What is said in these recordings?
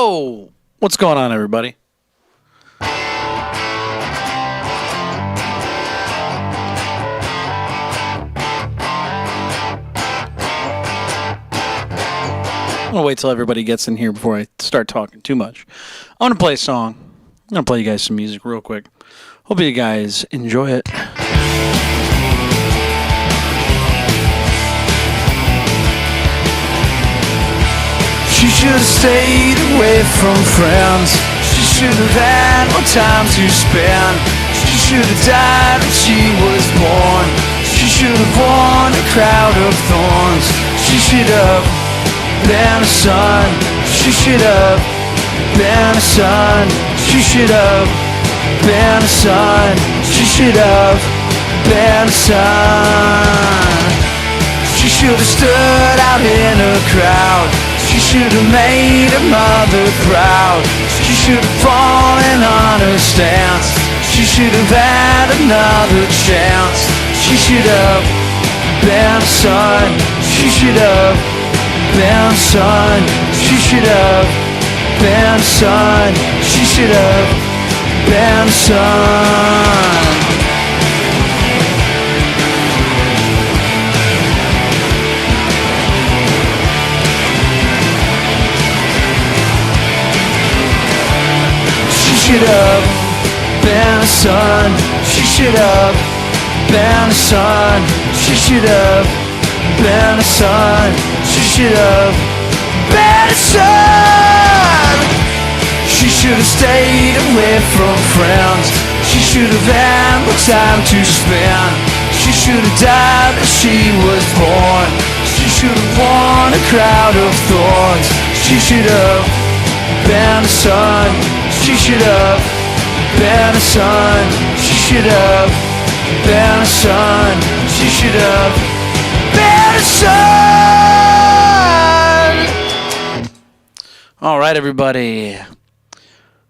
Yo! What's going on, everybody? I'm going to wait till everybody gets in here before I start talking too much. I'm going to play a song. I'm going to play you guys some music real quick. Hope you guys enjoy it. She should have stayed away from friends. She should have had more time to spend. She should have died when she was born. She should have worn a crown of thorns. She should have been a son. She should have been a son. She should have been a son. She should have been a son. She should have stood out in a crowd. She should have made her mother proud. She should have fallen on her stance. She should have had another chance. She should have been a son. She should have been a son. She should have been a son. She should have been a son. She should have been a son. She should have been a son. She should have been a son. She should have been a son. She should have stayed away from friends. She should have had more time to spend. She should have died as she was born. She should have worn a crown of thorns. She should have been a son. She should have been a son. She should have been a son. She should have been a son. All right, everybody.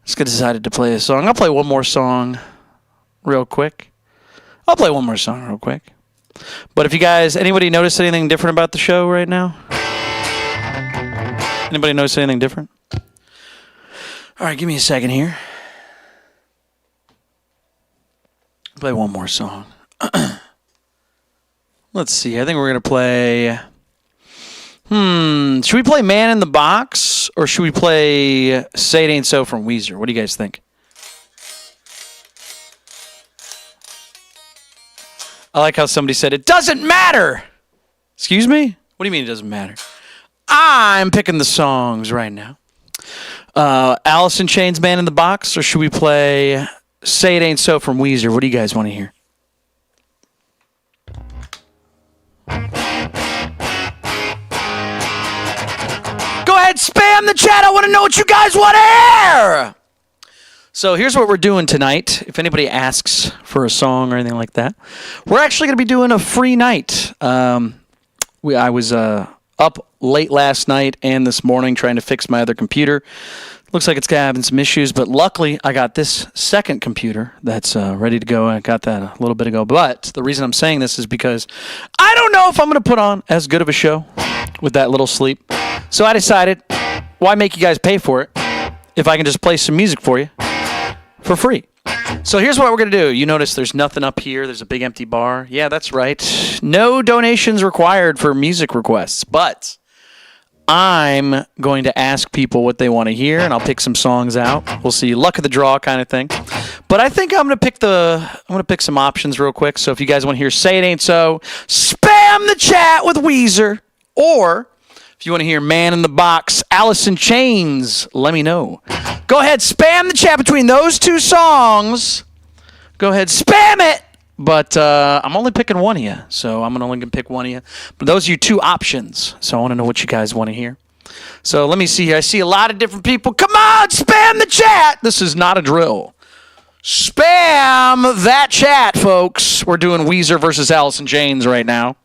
Let's get decided to play a song. I'll play one more song real quick. But if you guys, anybody notice anything different about the show right now? Anybody notice anything different? All right, give me a second here. Play one more song. Let's see. I think we're going to play... Should we play Man in the Box? Or should we play Say It Ain't So from Weezer? What do you guys think? I like how somebody said, it doesn't matter! Excuse me? What do you mean it doesn't matter? I'm picking the songs right now. Alice in Chains, Man in the Box, or should we play Say It Ain't So from Weezer? What do you guys want to hear? Go ahead, spam the chat. I want to know what you guys want to hear. So here's what we're doing tonight. If anybody asks for a song or anything like that, we're actually going to be doing a free night. I was up late last night and this morning trying to fix my other computer. Looks like it's having some issues, but luckily I got this second computer that's ready to go. I got that a little bit ago. But the reason I'm saying this is because I don't know if I'm going to put on as good of a show with that little sleep. So I decided, why make you guys pay for it if I can just play some music for you for free? So here's what we're going to do. You notice there's nothing up here. There's a big empty bar. Yeah, that's right. No donations required for music requests, but I'm going to ask people what they want to hear, and I'll pick some songs out. We'll see, luck of the draw kind of thing. But I think I'm going to pick some options real quick. So if you guys want to hear Say It Ain't So, spam the chat with Weezer. Or if you want to hear Man in the Box, Alice in Chains, let me know. Go ahead, spam the chat between those two songs. Go ahead, spam it. But I'm only picking one of you, so I'm only going to pick one of you. But those are your two options, so I want to know what you guys want to hear. So let me see here. I see a lot of different people. Come on, spam the chat. This is not a drill. Spam that chat, folks. We're doing Weezer versus Alice in Chains right now.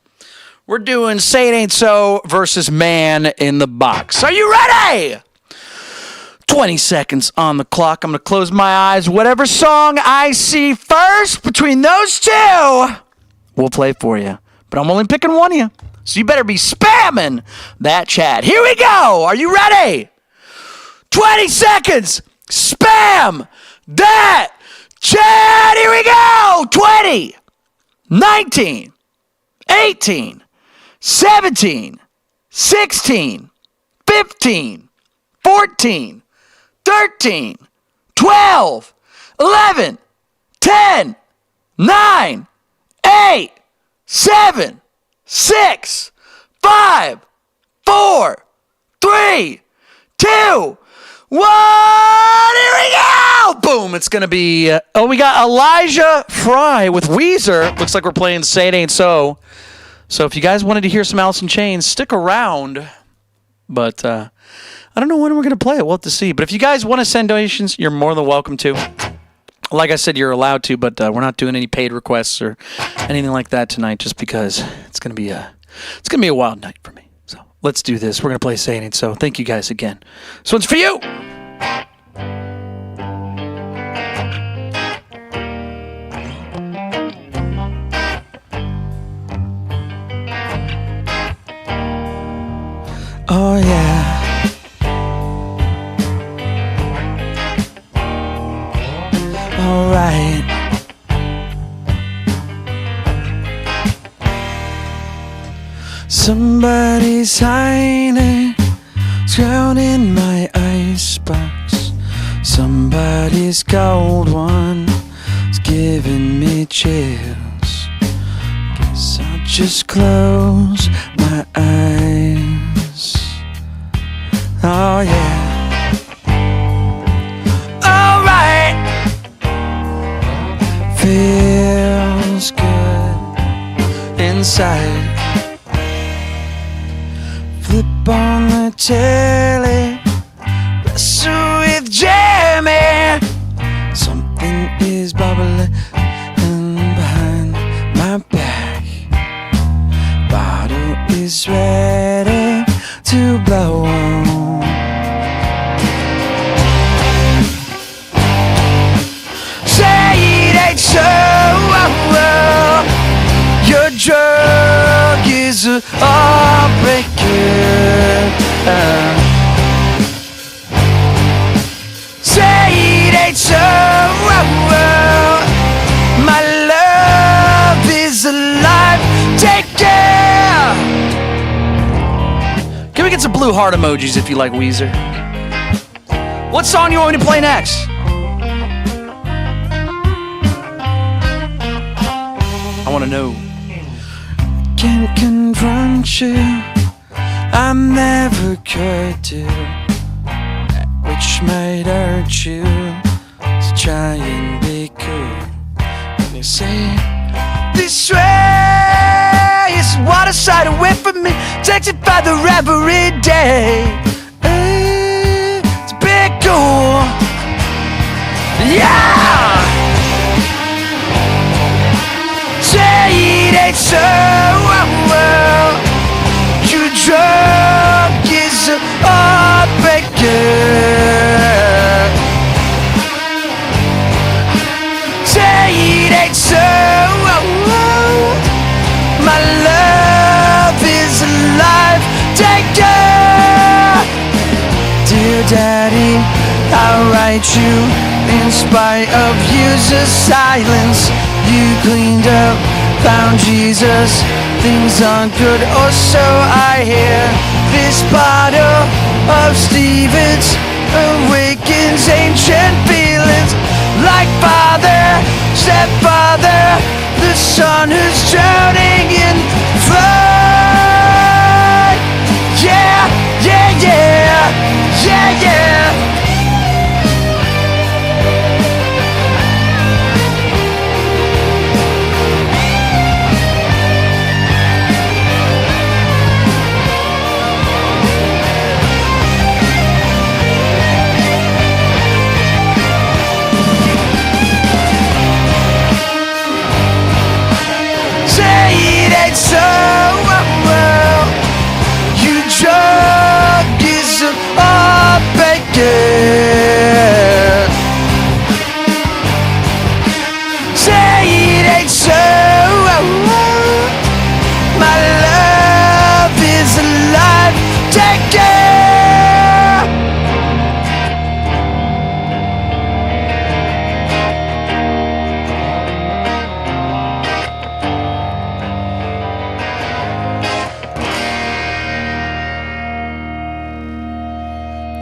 We're doing Say It Ain't So versus Man in the Box. Are you ready? 20 seconds on the clock. I'm going to close my eyes. Whatever song I see first between those two, we'll play for you. But I'm only picking one of you. So you better be spamming that chat. Here we go. Are you ready? 20 seconds. Spam that chat. Here we go. 20, 19, 18, 17, 16, 15, 14, 13, 12, 11, 10, 9, 8, 7, 6, 5, 4, 3, 2, 1. Here we go. Boom. It's going to be, we got Elijah Fry with Weezer. Looks like we're playing Say It Ain't So. So if you guys wanted to hear some Alice in Chains, stick around. But I don't know when we're going to play it. We'll have to see. But if you guys want to send donations, you're more than welcome to. Like I said, you're allowed to, but we're not doing any paid requests or anything like that tonight, just because it's gonna be a wild night for me. So let's do this. We're gonna play Say It Ain't So. Thank you guys again. This one's for you. Oh yeah. Alright. Somebody's hiding, drowned in my icebox. Somebody's cold one is giving me chills. Guess I'll just close my eyes. Oh yeah. Feels good inside. Flip on the telly, wrestle with Jamie. Something is bubbling behind my back. Bottle is ready to blow on. So, your drug is a heartbreaker. Say it ain't so. My love is a life taker. Can we get some blue heart emojis if you like Weezer? What song you want me to play next? I want to know. Can't confront you, I'm never could do, which might hurt you. So try and be cool. And you say, this way is water side away from me, texted by the every day. It's a big cool. Yeah! Say it ain't so. Your drug is a heartbreaker. Say it ain't so. My love is a life taker. Dear Daddy, I'll write you in spite of years of silence. You cleaned up, found Jesus. Things aren't good, or so I hear. This bottle of Stevens awakens ancient feelings. Like father, stepfather, the son who's drowning in flood. Yeah, yeah, yeah, yeah, yeah. So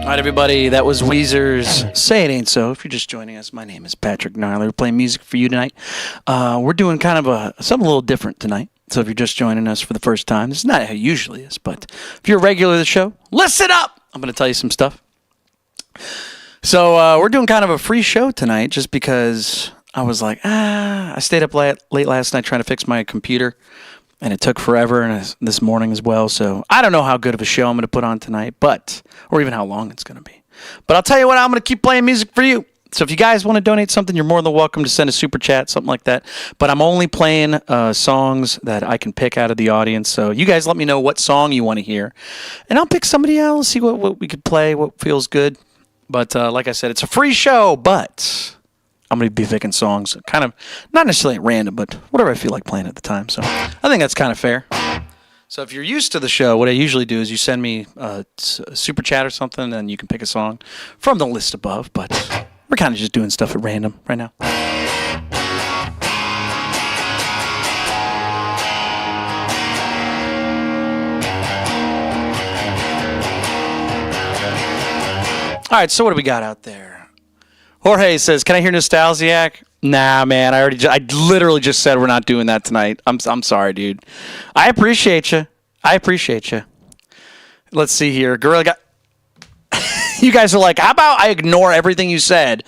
All right, everybody, that was Weezer's Say It Ain't So. If you're just joining us, my name is Patrick Gnarly. We're playing music for you tonight. We're doing kind of something a little different tonight. So if you're just joining us for the first time, this is not how it usually is, but if you're a regular of the show, listen up! I'm going to tell you some stuff. So we're doing kind of a free show tonight just because I was like, I stayed up late last night trying to fix my computer. And it took forever, and this morning as well. So I don't know how good of a show I'm going to put on tonight, or even how long it's going to be. But I'll tell you what, I'm going to keep playing music for you. So if you guys want to donate something, you're more than welcome to send a super chat, something like that. But I'm only playing songs that I can pick out of the audience. So you guys let me know what song you want to hear. And I'll pick somebody else, see what we could play, what feels good. But like I said, it's a free show, but I'm going to be picking songs kind of, not necessarily at random, but whatever I feel like playing at the time. So I think that's kind of fair. So if you're used to the show, what I usually do is you send me a super chat or something, and you can pick a song from the list above. But we're kind of just doing stuff at random right now. All right, so what do we got out there? Jorge says, "Can I hear Nostalgiac?" Nah, man. I literally just said we're not doing that tonight. I'm sorry, dude. I appreciate you. Let's see here. Gorilla got. You guys are like, how about I ignore everything you said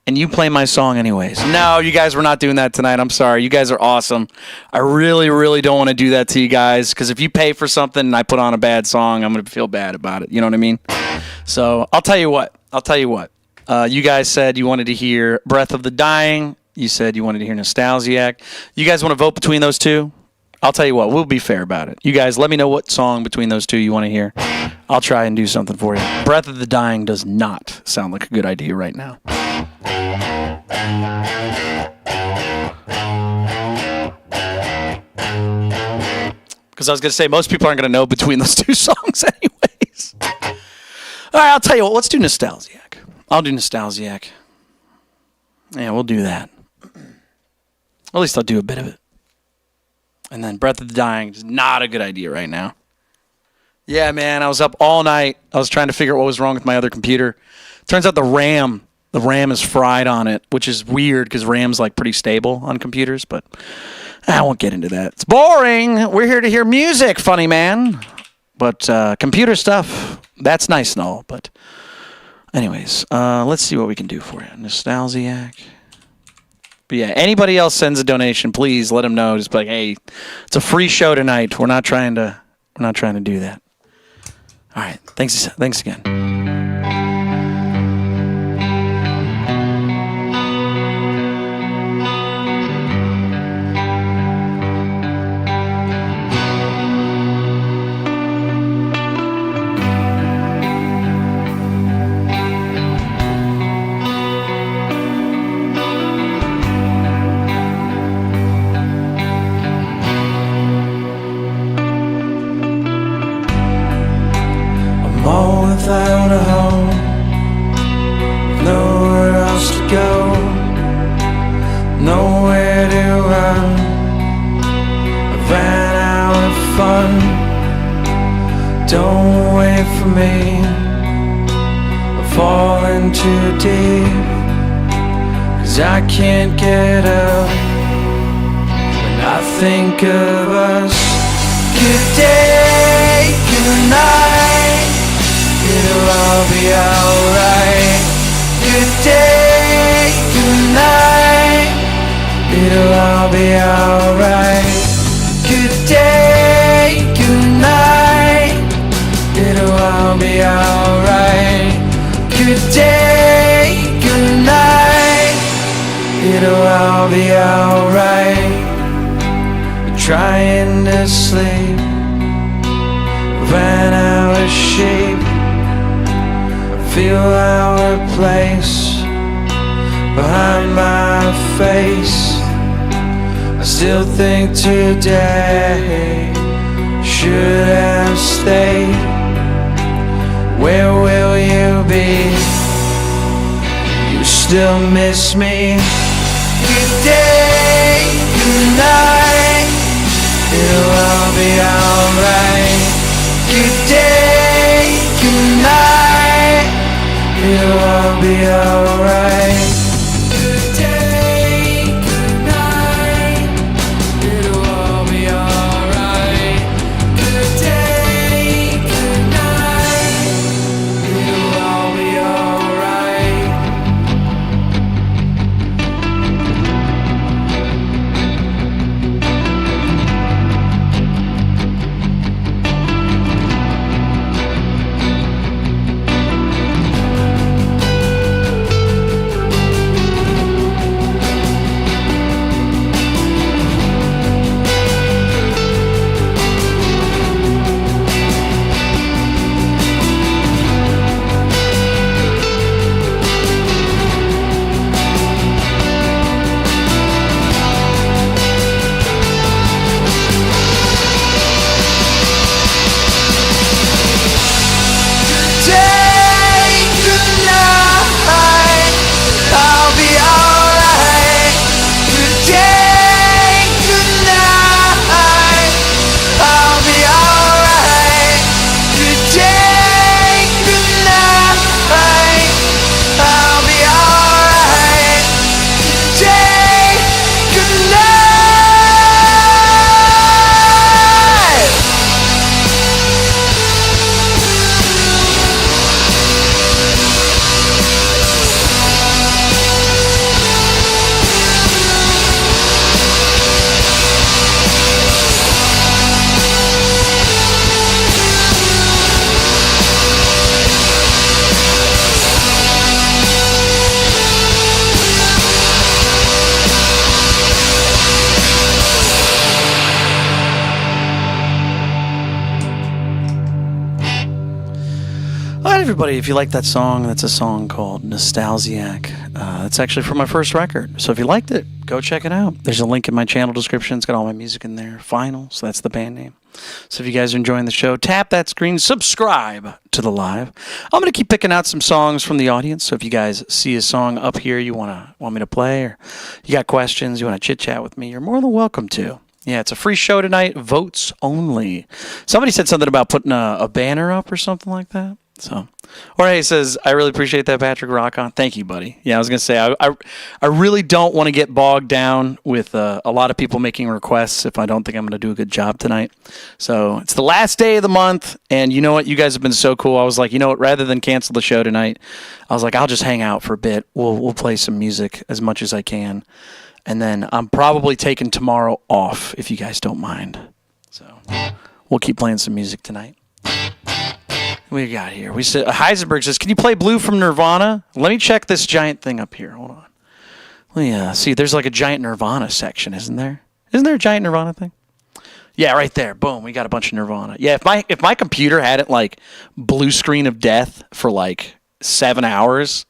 and you play my song anyways? No, you guys, we're not doing that tonight. I'm sorry. You guys are awesome. I really, really don't want to do that to you guys because if you pay for something and I put on a bad song, I'm going to feel bad about it. You know what I mean? So I'll tell you what. You guys said you wanted to hear Breath of the Dying. You said you wanted to hear Nostalgiac. You guys want to vote between those two? I'll tell you what, we'll be fair about it. You guys, let me know what song between those two you want to hear. I'll try and do something for you. Breath of the Dying does not sound like a good idea right now. Because I was going to say, most people aren't going to know between those two songs anyways. All right, I'll tell you what, let's do Nostalgiac. I'll do Nostalgiac. Yeah, we'll do that. At least I'll do a bit of it. And then Breath of the Dying is not a good idea right now. Yeah, man, I was up all night. I was trying to figure out what was wrong with my other computer. Turns out the RAM is fried on it, which is weird because RAM's like pretty stable on computers, but I won't get into that. It's boring. We're here to hear music, funny man. But computer stuff, that's nice and all, but anyways, let's see what we can do for you. Nostalgiac. But yeah, anybody else sends a donation, please let them know. Just be like, hey, it's a free show tonight. We're not trying to do that. All right, thanks again. Without a home, nowhere else to go, nowhere to run. I ran out of fun. Don't wait for me. I'm falling too deep, 'cause I can't get up. When I think of us, good day, good night, it'll all be alright. Good day, good night, it'll all be alright. Good day, good night, it'll all be alright. Good day, good night, it'll all be alright. I'm trying to sleep, ran out of shape. Feel out of place behind my face. I still think today should have stayed. Where will you be? You still miss me. Good day, good night, it'll all be alright. Good day, good night, be alright. Good day, good night. It'll all be alright. Good day, good night. It'll all be alright. Everybody, if you like that song, that's a song called Nostalgiac. It's actually from my first record. So if you liked it, go check it out. There's a link in my channel description. It's got all my music in there. Final, so that's the band name. So if you guys are enjoying the show, tap that screen, subscribe to the live. I'm going to keep picking out some songs from the audience. So if you guys see a song up here you want me to play, or you got questions, you want to chit-chat with me, you're more than welcome to. Yeah, it's a free show tonight, votes only. Somebody said something about putting a banner up or something like that. So, Jorge says, I really appreciate that, Patrick Rock-On. Thank you, buddy. Yeah, I was going to say, I really don't want to get bogged down with a lot of people making requests if I don't think I'm going to do a good job tonight. So, it's the last day of the month, and you know what? You guys have been so cool. I was like, you know what? Rather than cancel the show tonight, I was like, I'll just hang out for a bit. We'll play some music as much as I can. And then I'm probably taking tomorrow off, if you guys don't mind. So, we'll keep playing some music tonight. We got here. We said Heisenberg says, "Can you play Blue from Nirvana?" Let me check this giant thing up here. Hold on. Let me see. There's like a giant Nirvana section, isn't there? Isn't there a giant Nirvana thing? Yeah, right there. Boom. We got a bunch of Nirvana. Yeah, if my computer hadn't like blue screen of death for like 7 hours,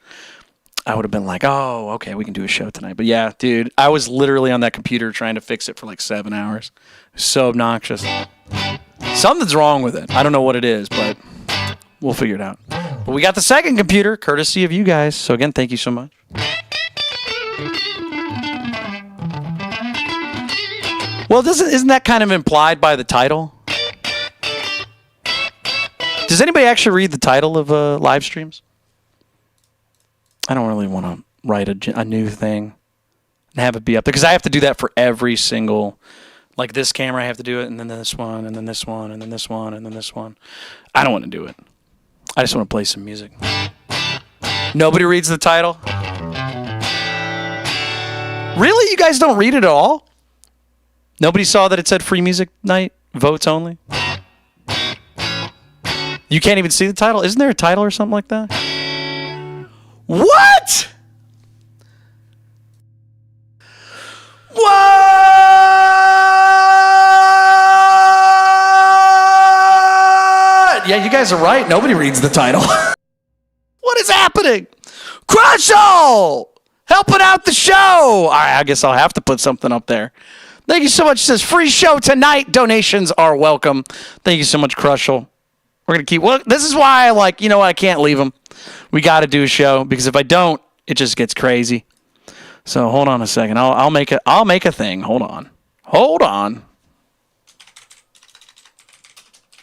I would have been like, oh, okay, we can do a show tonight. But yeah, dude, I was literally on that computer trying to fix it for like 7 hours. So obnoxious. Something's wrong with it. I don't know what it is, but we'll figure it out. But we got the second computer, courtesy of you guys. So again, thank you so much. Well, isn't that kind of implied by the title? Does anybody actually read the title of live streams? I don't really want to write a new thing and have it be up there, because I have to do that for every single, like this camera, I have to do it, and then this one, and then this one, and then this one, and then this one. I don't want to do it. I just want to play some music. Nobody reads the title? Really? You guys don't read it at all? Nobody saw that it said free music night, votes only? You can't even see the title? Isn't there a title or something like that? What? What? Yeah, you guys are right. Nobody reads the title. What is happening? Crushall! Helping out the show! All right, I guess I'll have to put something up there. Thank you so much. It says free show tonight. Donations are welcome. Thank you so much, Crushall. We're going to keep... Well, this is why I can't leave them. We got to do a show, because if I don't, it just gets crazy. So hold on a second. I'll make a thing. Hold on. I'll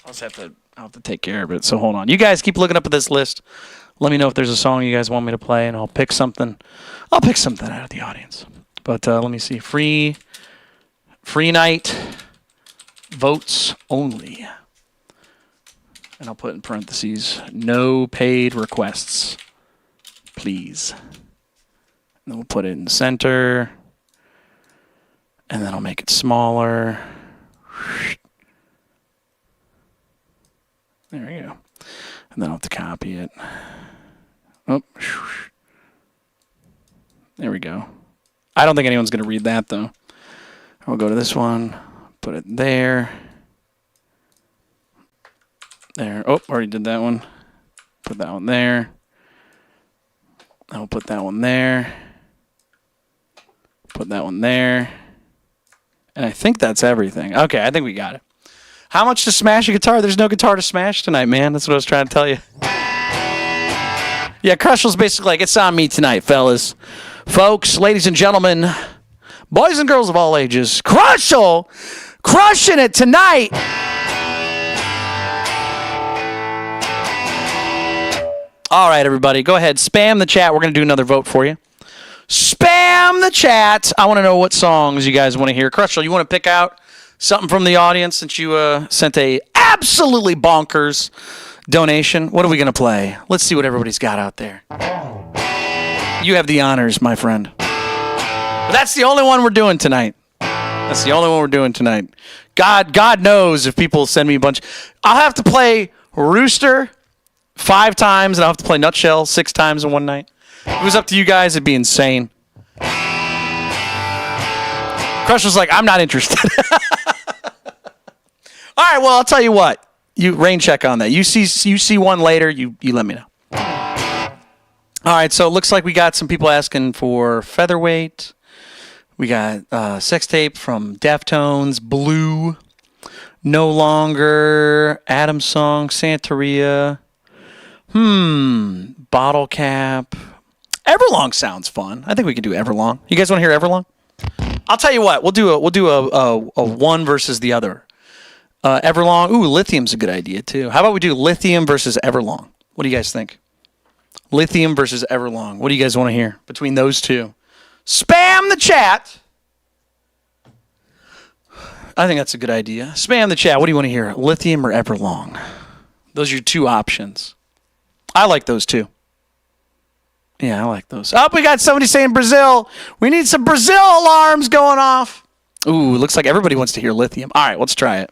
just have to I'll have to take care of it. So hold on. You guys keep looking up at this list. Let me know if there's a song you guys want me to play, and I'll pick something. I'll pick something out of the audience. But let me see. Free night, votes only. And I'll put in parentheses, no paid requests, please. And then we'll put it in the center. And then I'll make it smaller. There we go. And then I'll have to copy it. Oh, there we go. I don't think anyone's going to read that, though. I'll go to this one, put it there. There. Oh, already did that one. Put that one there. I'll put that one there. Put that one there. And I think that's everything. Okay, I think we got it. How much to smash a guitar? There's no guitar to smash tonight, man. That's what I was trying to tell you. Yeah, Crushell's basically like, it's on me tonight, fellas. Folks, ladies and gentlemen, boys and girls of all ages, Crushell crushing it tonight. All right, everybody, go ahead. Spam the chat. We're going to do another vote for you. Spam the chat. I want to know what songs you guys want to hear. Crushell, you want to pick out something from the audience since you sent a absolutely bonkers donation? What are we going to play? Let's see what everybody's got out there. You have the honors, my friend. But that's the only one we're doing tonight. That's the only one we're doing tonight. God knows if people send me a bunch. I'll have to play Rooster 5 times, and I'll have to play Nutshell 6 times in one night. If it was up to you guys, it'd be insane. Crush was like, I'm not interested. All right, well, I'll tell you what. You rain check on that. You see one later, you let me know. All right, so it looks like we got some people asking for Featherweight. We got Sex Tape from Deftones, Blue, No Longer, Adam's Song, Santeria, Bottle Cap. Everlong sounds fun. I think we can do Everlong. You guys want to hear Everlong? I'll tell you what. We'll do a one versus the other. Everlong. Ooh, Lithium's a good idea too. How about we do Lithium versus Everlong? What do you guys think? Lithium versus Everlong. What do you guys want to hear between those two? Spam the chat. I think that's a good idea. Spam the chat. What do you want to hear? Lithium or Everlong? Those are your 2 options. I like those 2. Yeah, I like those. Oh, we got somebody saying Brazil. We need some Brazil alarms going off. Ooh, looks like everybody wants to hear Lithium. All right, let's try it.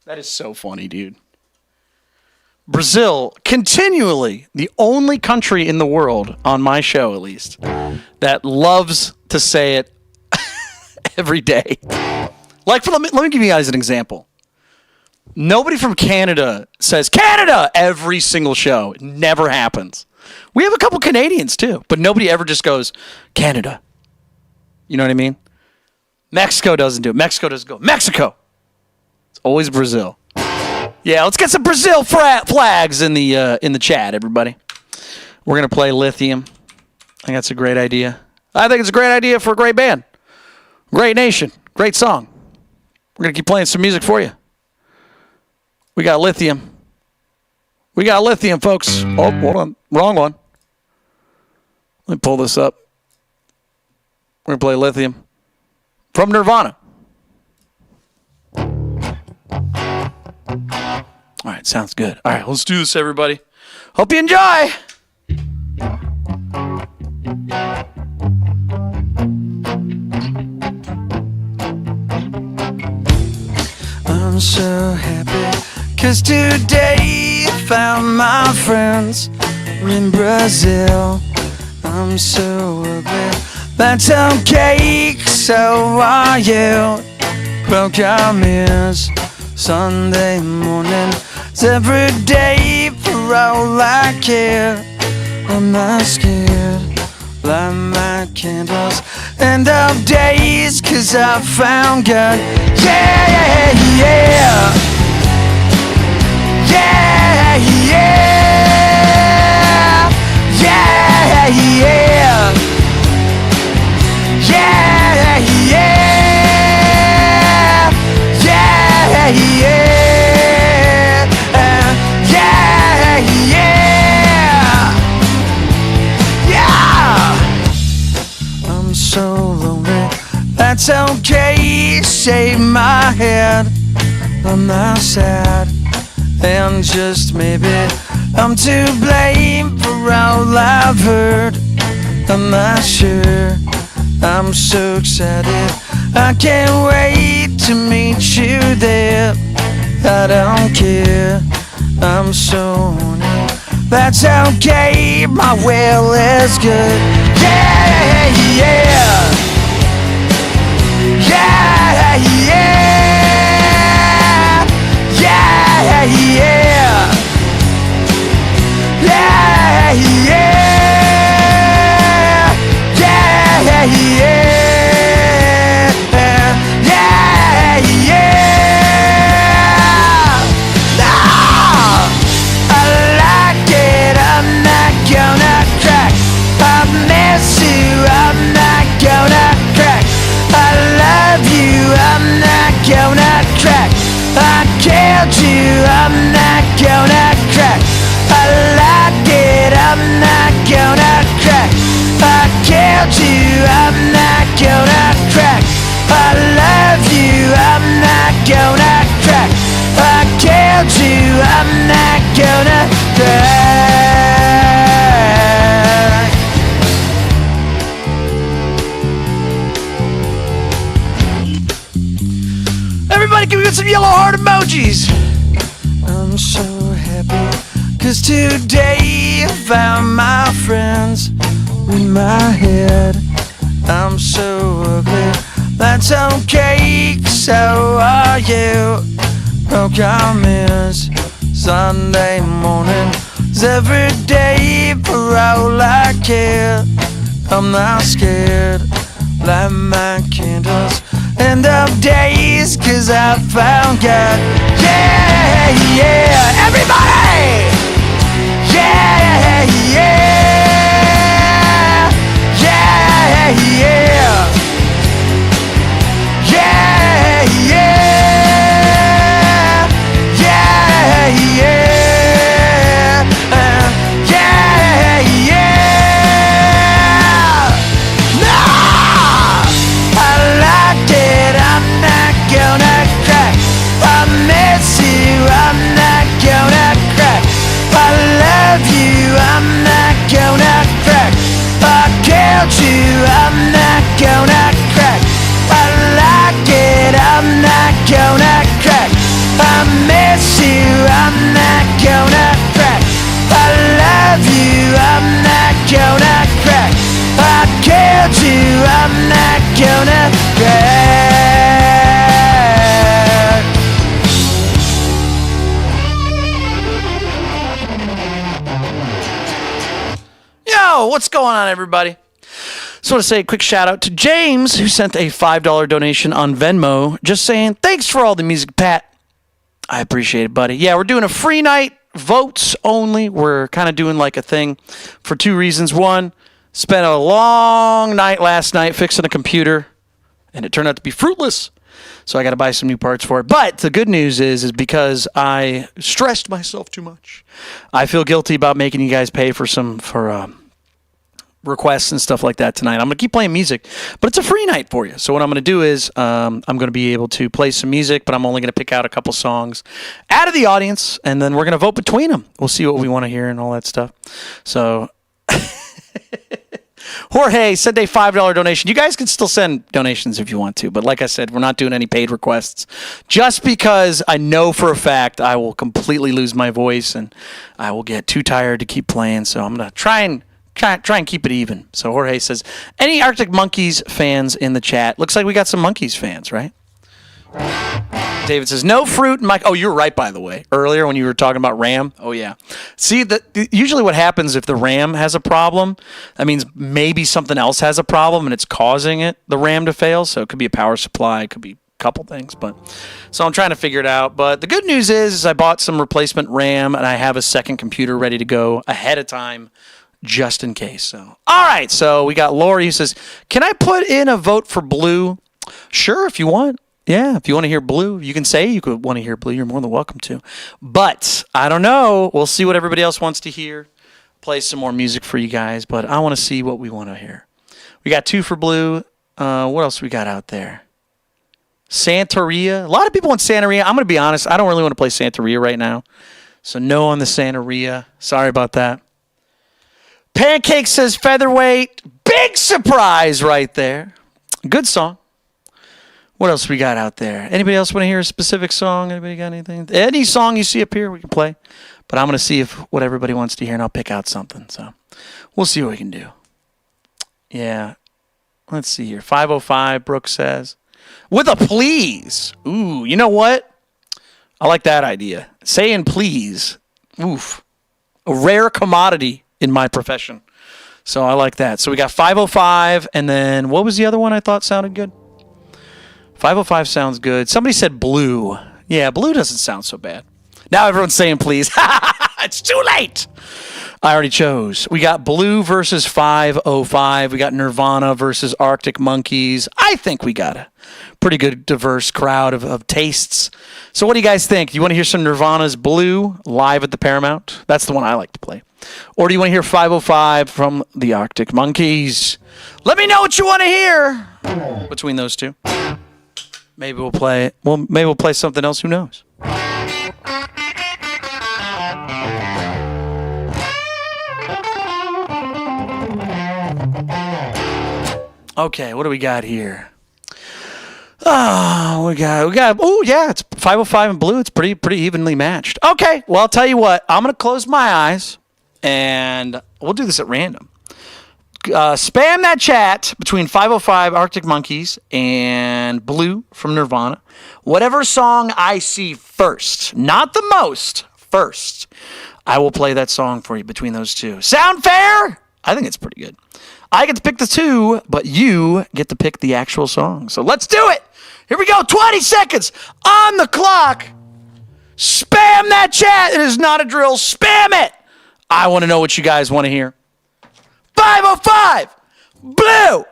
That is so funny, dude. Brazil, continually the only country in the world, on my show at least, that loves to say it every day. Like, let me give you guys an example. Nobody from Canada says Canada every single show. It never happens. We have a couple Canadians too, but nobody ever just goes Canada. You know what I mean? Mexico doesn't do it. Mexico doesn't go Mexico. It's always Brazil. Yeah, let's get some Brazil flags in the chat, everybody. We're gonna play Lithium. I think that's a great idea. I think it's a great idea for a great band, great nation, great song. We're gonna keep playing some music for you. We got Lithium. We got Lithium, folks. Oh, hold on. Wrong one. Let me pull this up. We're going to play Lithium from Nirvana. All right, sounds good. All right, let's do this, everybody. Hope you enjoy. I'm so happy 'cause today I found my friends in Brazil. I'm so ugly, that's okay, so are you. Welcome is Sunday morning, it's every day for all I care. I'm not scared, light my candles, end of days, 'cause I found God. Yeah, yeah, yeah. Yeah, yeah. Yeah, yeah. Yeah, yeah. Yeah, yeah. That's okay, shave my head. I'm not sad, and just maybe I'm to blame for all I've heard. I'm not sure, I'm so excited, I can't wait to meet you there. I don't care, I'm so horny. That's okay, my will is good. Yeah, yeah. Yeah, yeah. Yeah, yeah. Yeah, yeah. Yeah, yeah. Yeah, yeah. Ah! I like it, I'm not gonna crack. I miss you, I'm not gonna crack. I love you, I'm not gonna crack. I killed you, I'm not gonna crack. I like it, I'm not gonna crack. I killed you, I'm not gonna crack. I love you, I'm not gonna crack. I killed you, I'm not gonna crack. Everybody, can we get some yellow heart emojis? I'm so happy, 'cause today I found my friends in my head. I'm so ugly, that's okay, 'cause how are you? No comments. Sunday morning is every day for all I care. I'm not scared, light my candles, end of days, 'cause I found God. Yeah, yeah, everybody! Yeah, yeah. Yeah, yeah. Yeah, yeah. Yeah, yeah. Yeah, yeah. No! I like it, I'm not gonna crack. I miss you, I'm not gonna crack. I love you, I'm not gonna crack. I killed you, I'm not gonna crack. I like it, I'm not gonna crack. I miss you, I'm not gonna crack. I love you, I'm not gonna crack. I killed you, I'm not gonna crack. Yo, what's going on, everybody? Just want to say a quick shout out to James, who sent a $5 donation on Venmo, just saying thanks for all the music, Pat. I appreciate it, buddy. Yeah, we're doing a free night, votes only. We're kind of doing like a thing for two reasons. One, spent a long night last night fixing a computer, and it turned out to be fruitless. So I got to buy some new parts for it. But the good news is because I stressed myself too much, I feel guilty about making you guys pay for requests and stuff like that tonight. I'm going to keep playing music, but it's a free night for you. So what I'm going to do is I'm going to be able to play some music, but I'm only going to pick out a couple songs out of the audience, and then we're going to vote between them. We'll see what we want to hear and all that stuff. So Jorge sent a $5 donation. You guys can still send donations if you want to, but like I said, we're not doing any paid requests just because I know for a fact I will completely lose my voice and I will get too tired to keep playing. So I'm going to try and keep it even. So Jorge says, any Arctic Monkeys fans in the chat? Looks like we got some Monkeys fans, right? David says, no fruit in my... Oh, you're right, by the way. Earlier when you were talking about RAM. Oh, yeah. See, usually what happens if the RAM has a problem, that means maybe something else has a problem and it's causing the RAM to fail. So it could be a power supply. It could be a couple things. So I'm trying to figure it out. But the good news is I bought some replacement RAM and I have a second computer ready to go ahead of time, just in case. So, all right. So we got Lori who says, can I put in a vote for Blue? Sure, if you want. Yeah, if you want to hear Blue, you can say you could want to hear Blue. You're more than welcome to. But I don't know. We'll see what everybody else wants to hear. Play some more music for you guys, but I want to see what we want to hear. We got 2 for Blue. What else we got out there? Santeria. A lot of people want Santeria. I'm going to be honest. I don't really want to play Santeria right now. So no on the Santeria. Sorry about that. Pancake says featherweight. Big surprise right there. Good song. What else we got out there? Anybody else want to hear a specific song? Anybody got anything? Any song you see up here, we can play. But I'm going to see if what everybody wants to hear, and I'll pick out something. So we'll see what we can do. Yeah. Let's see here. 505, Brooke says. With a please. Ooh, you know what? I like that idea. Saying please. Oof. A rare commodity in my profession. So I like that. So we got 505, and then what was the other one I thought sounded good? 505 sounds good. Somebody said blue. Yeah, blue doesn't sound so bad. Now everyone's saying please. It's too late. I already chose. We got blue versus 505. We got Nirvana versus Arctic Monkeys. I think we got a pretty good diverse crowd of tastes. So what do you guys think? You want to hear some Nirvana's Blue live at the Paramount? That's the one I like to play. Or do you want to hear 505 from the Arctic Monkeys? Let me know what you want to hear between those two. Maybe we'll play something else. Who knows? Okay, what do we got here? Oh, we got. Oh, yeah, it's 505 and blue. It's pretty evenly matched. Okay, well, I'll tell you what. I'm gonna close my eyes, and we'll do this at random. Spam that chat between 505 Arctic Monkeys and Blue from Nirvana. Whatever song I see first, not the most, first, I will play that song for you between those two. Sound fair? I think it's pretty good. I get to pick the two, but you get to pick the actual song. So let's do it. Here we go. 20 seconds on the clock. Spam that chat. It is not a drill. Spam it. I want to know what you guys want to hear. 505 Blue.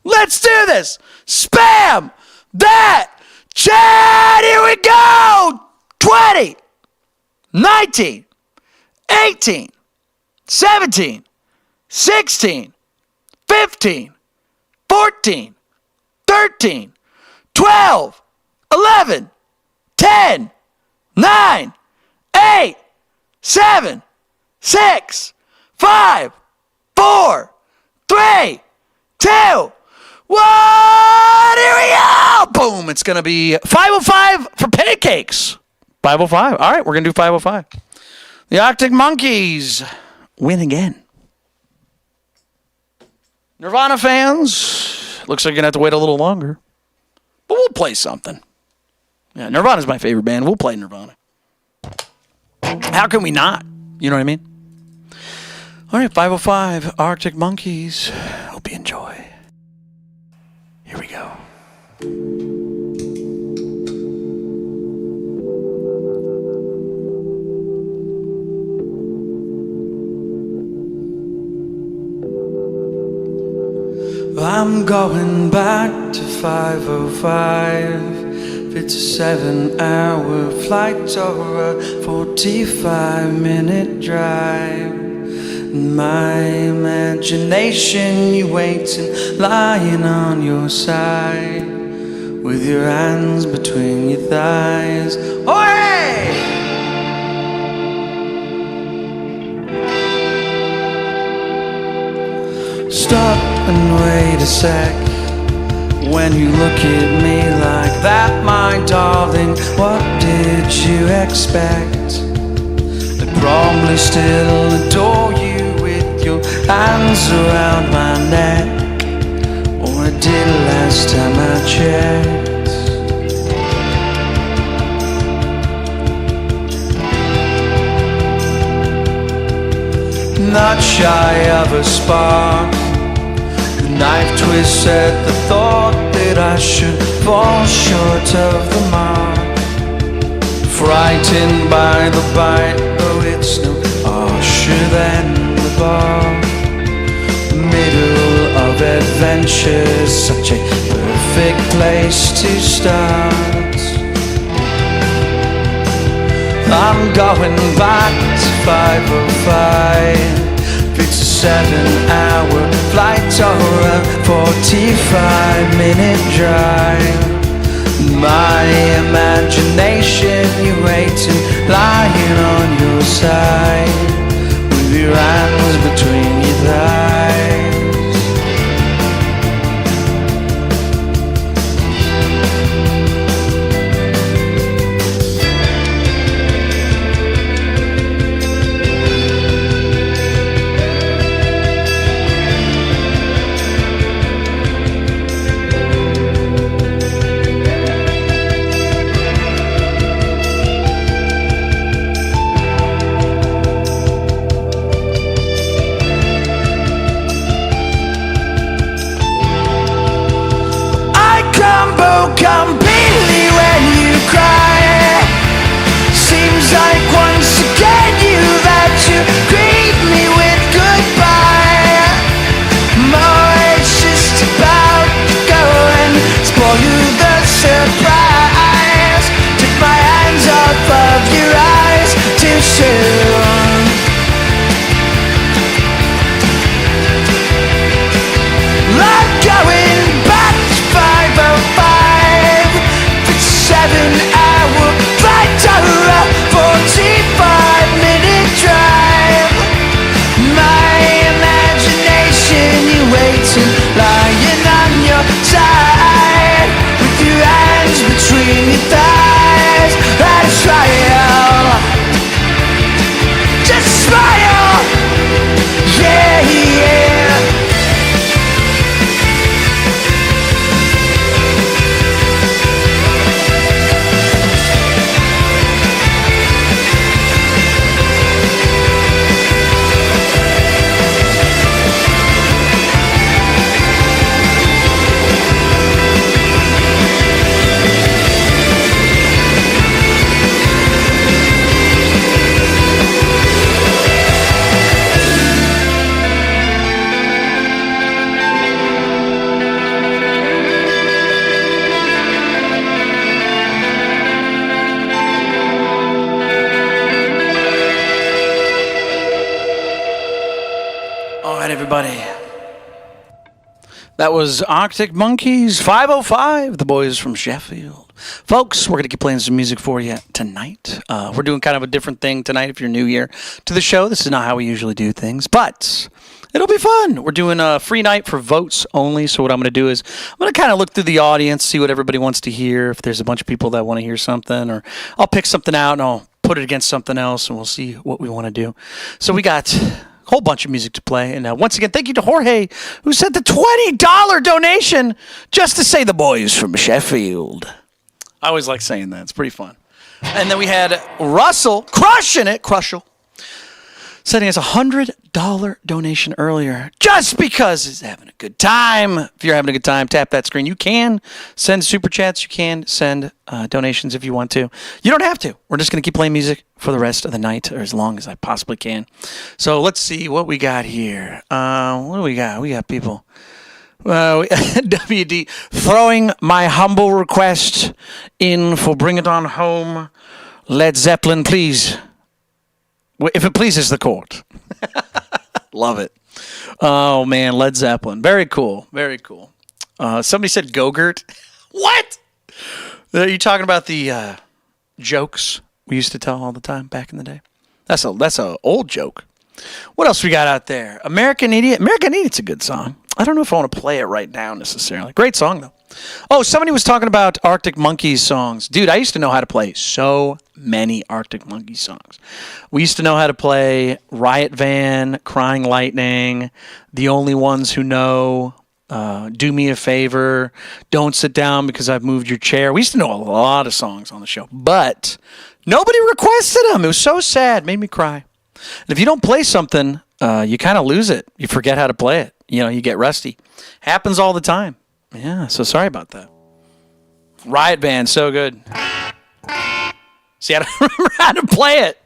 Let's do this. Spam that chat. Here we go. 20, 19, 18, 17, 16, 15, 14, 13, 12, 11, 10, 9, 8, 7, 6, 5, 4, 3, 2, 1. Here we go. Boom. It's going to be 505 for pancakes. 505. All right, we're going to do 505. The Arctic Monkeys win again. Nirvana fans, looks like you're going to have to wait a little longer. But we'll play something. Yeah, Nirvana's my favorite band. We'll play Nirvana. How can we not? You know what I mean? All right, 505 Arctic Monkeys. Hope you enjoy. Here we go. I'm going back to 505. It's a 7-hour flight or a 45-minute drive. In my imagination, you waiting, lying on your side, with your hands between your thighs. Oh, hey! Stop and wait a sec. When you look at me like that, my darling, what did you expect? I'd probably still adore you with your hands around my neck, or I did last time I checked. Not shy of a spark, knife twists at the thought that I should fall short of the mark. Frightened by the bite, though it's no harsher than the bar. Middle of adventure, such a perfect place to start. I'm going back to 505. It's a 7-hour flight or a 45-minute drive. My imagination, you're waiting, lying on your side, with your hands between your thighs. Completely when you cry. Seems like once again you've had to greet me with goodbye. More, it's just about to go and spoil you the surprise. Took my hands off of your eyes too soon. Like going back to 505. 7-hour flight to a 45-minute drive. My imagination, you waiting, lying on your side, with your hands between your thighs. Let us smile, just smile, yeah, yeah. Everybody, That was Arctic Monkeys, 505, the boys from Sheffield. Folks, we're going to keep playing some music for you tonight. We're doing kind of a different thing tonight if you're new here to the show. This is not how we usually do things, but it'll be fun. We're doing a free night for votes only, so what I'm going to do is I'm going to kind of look through the audience, see what everybody wants to hear, if there's a bunch of people that want to hear something, or I'll pick something out and I'll put it against something else, and we'll see what we want to do. So we got whole bunch of music to play. And once again, thank you to Jorge, who sent the $20 donation just to say the boys from Sheffield. I always like saying that. It's pretty fun. And then we had Russell crushing it, sending us a $100 donation earlier just because he's having a good time. If you're having a good time, tap that screen. You can send super chats. You can send donations if you want to. You don't have to. We're just going to keep playing music for the rest of the night, or as long as I possibly can. So let's see what we got here. What do we got? We got people. WD throwing my humble request in for Bring It On Home. Led Zeppelin, please. If it pleases the court. Love it. Oh, man, Led Zeppelin. Very cool. Very cool. Somebody said Go-Gurt. What? Are you talking about the jokes we used to tell all the time back in the day? That's a old joke. What else we got out there? American Idiot. American Idiot's a good song. I don't know if I want to play it right now necessarily. Great song, though. Oh, somebody was talking about Arctic Monkeys songs. Dude, I used to know how to play so many Arctic Monkeys songs. We used to know how to play Riot Van, Crying Lightning, The Only Ones Who Know, Do Me a Favor, Don't Sit Down Because I've Moved Your Chair. We used to know a lot of songs on the show, but nobody requested them. It was so sad. Made me cry. And if you don't play something, you kind of lose it. You forget how to play it. You know, you get rusty. Happens all the time. Yeah, so sorry about that. Riot Band, so good. See, I don't remember how to play it.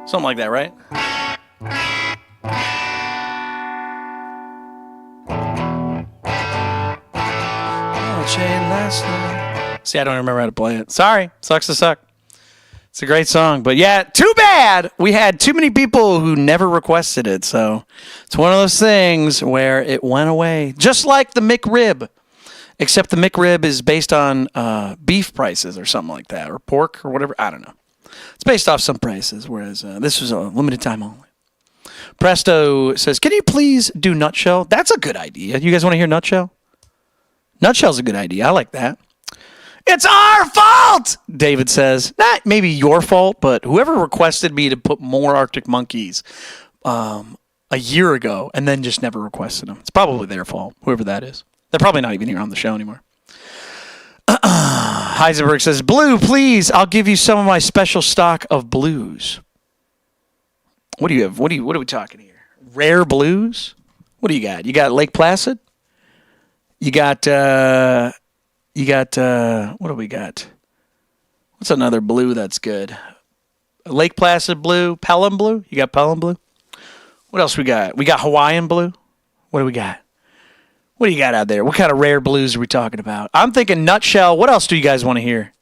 Something like that, right? Oh, chain last night. See, I don't remember how to play it. Sorry. Sucks to suck. It's a great song, but yeah, too bad we had too many people who never requested it. So it's one of those things where it went away, just like the McRib, except the McRib is based on beef prices or something like that, or pork or whatever. I don't know. It's based off some prices, whereas this was a limited time only. Presto says, "Can you please do Nutshell?" That's a good idea. You guys want to hear Nutshell? Nutshell's a good idea. I like that. It's our fault, David says. Not maybe your fault, but whoever requested me to put more Arctic Monkeys a year ago and then just never requested them. It's probably their fault, whoever that is. They're probably not even here on the show anymore. Heisenberg says, "Blue, please. I'll give you some of my special stock of blues." What do you have? What are we talking here? Rare blues? What do you got? You got Lake Placid? You got what do we got? What's another blue that's good? Lake Placid blue, Pelham blue? You got Pelham blue? What else we got? We got Hawaiian blue? What do we got? What do you got out there? What kind of rare blues are we talking about? I'm thinking Nutshell. What else do you guys want to hear?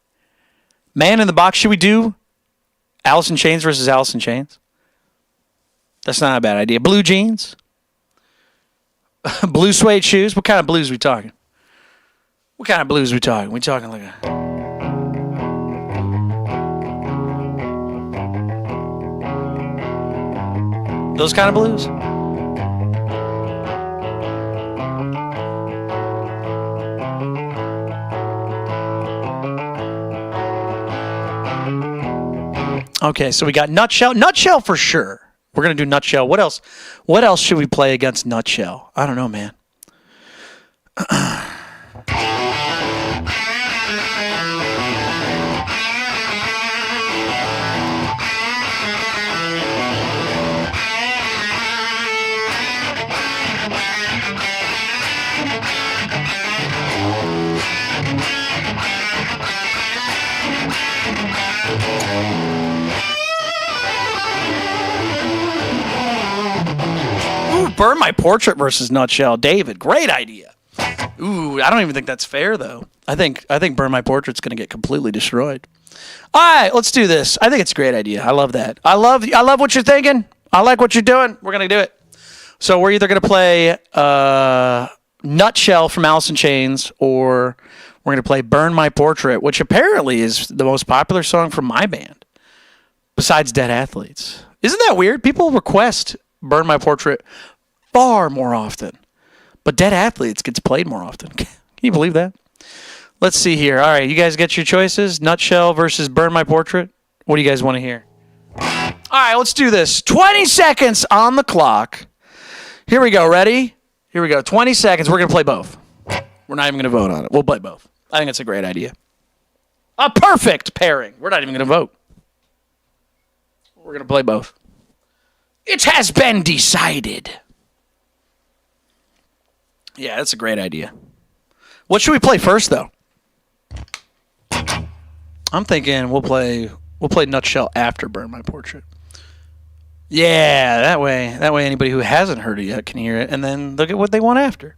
Man in the Box. Should we do Alice in Chains versus Alice in Chains? That's not a bad idea. Blue jeans? Blue suede shoes? What kind of blues are we talking? What kind of blues are we talking? We talking like a... Those kind of blues? Okay, so we got Nutshell. Nutshell for sure. We're going to do Nutshell. What else? What else should we play against Nutshell? I don't know, man. Burn My Portrait versus Nutshell. David, great idea. Ooh, I don't even think that's fair, though. I think Burn My Portrait's going to get completely destroyed. All right, let's do this. I think it's a great idea. I love that. I love what you're thinking. I like what you're doing. We're going to do it. So we're either going to play Nutshell from Alice in Chains, or we're going to play Burn My Portrait, which apparently is the most popular song from my band, besides Dead Athletes. Isn't that weird? People request Burn My Portrait far more often, but Dead Athletes gets played more often. Can you believe that? Let's see here. All right, you guys get your choices. Nutshell versus Burn My Portrait. What do you guys want to hear? All right, let's do this. 20 seconds on the clock. Here we go. Ready? Here we go. 20 seconds. We're going to play both. We're not even going to vote on it. We'll play both. I think it's a great idea. A perfect pairing. We're not even going to vote. We're going to play both. It has been decided. Yeah, that's a great idea. What should we play first, though? I'm thinking we'll play Nutshell after Burn My Portrait. Yeah, that way anybody who hasn't heard it yet can hear it, and then look at what they want after.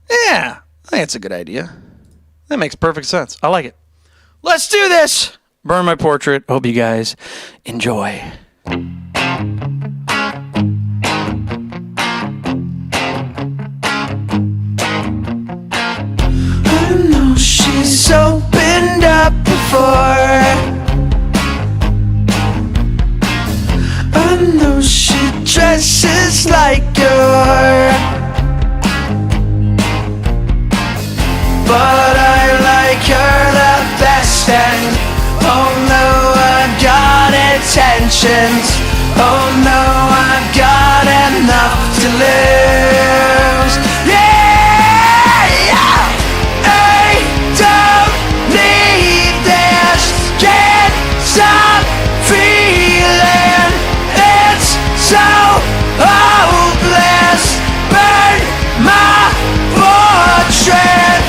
Yeah, I think it's a good idea. That makes perfect sense. I like it. Let's do this. Burn My Portrait. Hope you guys enjoy. She's opened up before. I know she dresses like her, but I like her the best. And oh no, I've got intentions. Oh no, I've got enough to lose. Yeah, yeah. I don't need this. Can't stop feeling. It's so hopeless. Burn my portrait.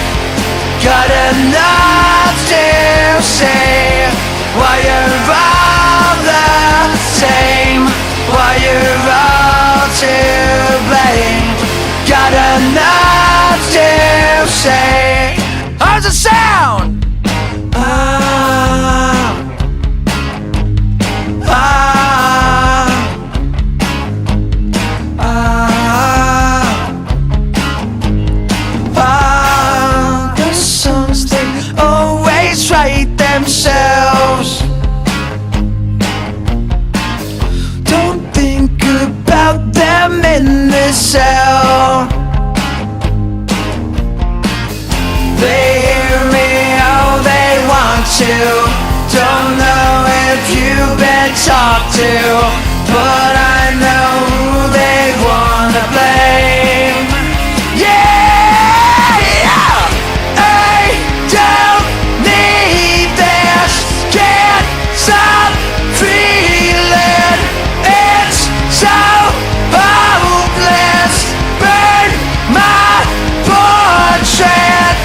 Got enough to say. Why you're all the same. Why you're all to blame. Got enough to say. How's it sound? myself. They hear me, oh, they want to. Don't know if you've been talked to, but I know who they wanna blame. Yeah, yeah. I don't need this. Can't stop feeling. It's so hopeless. Burn my portrait.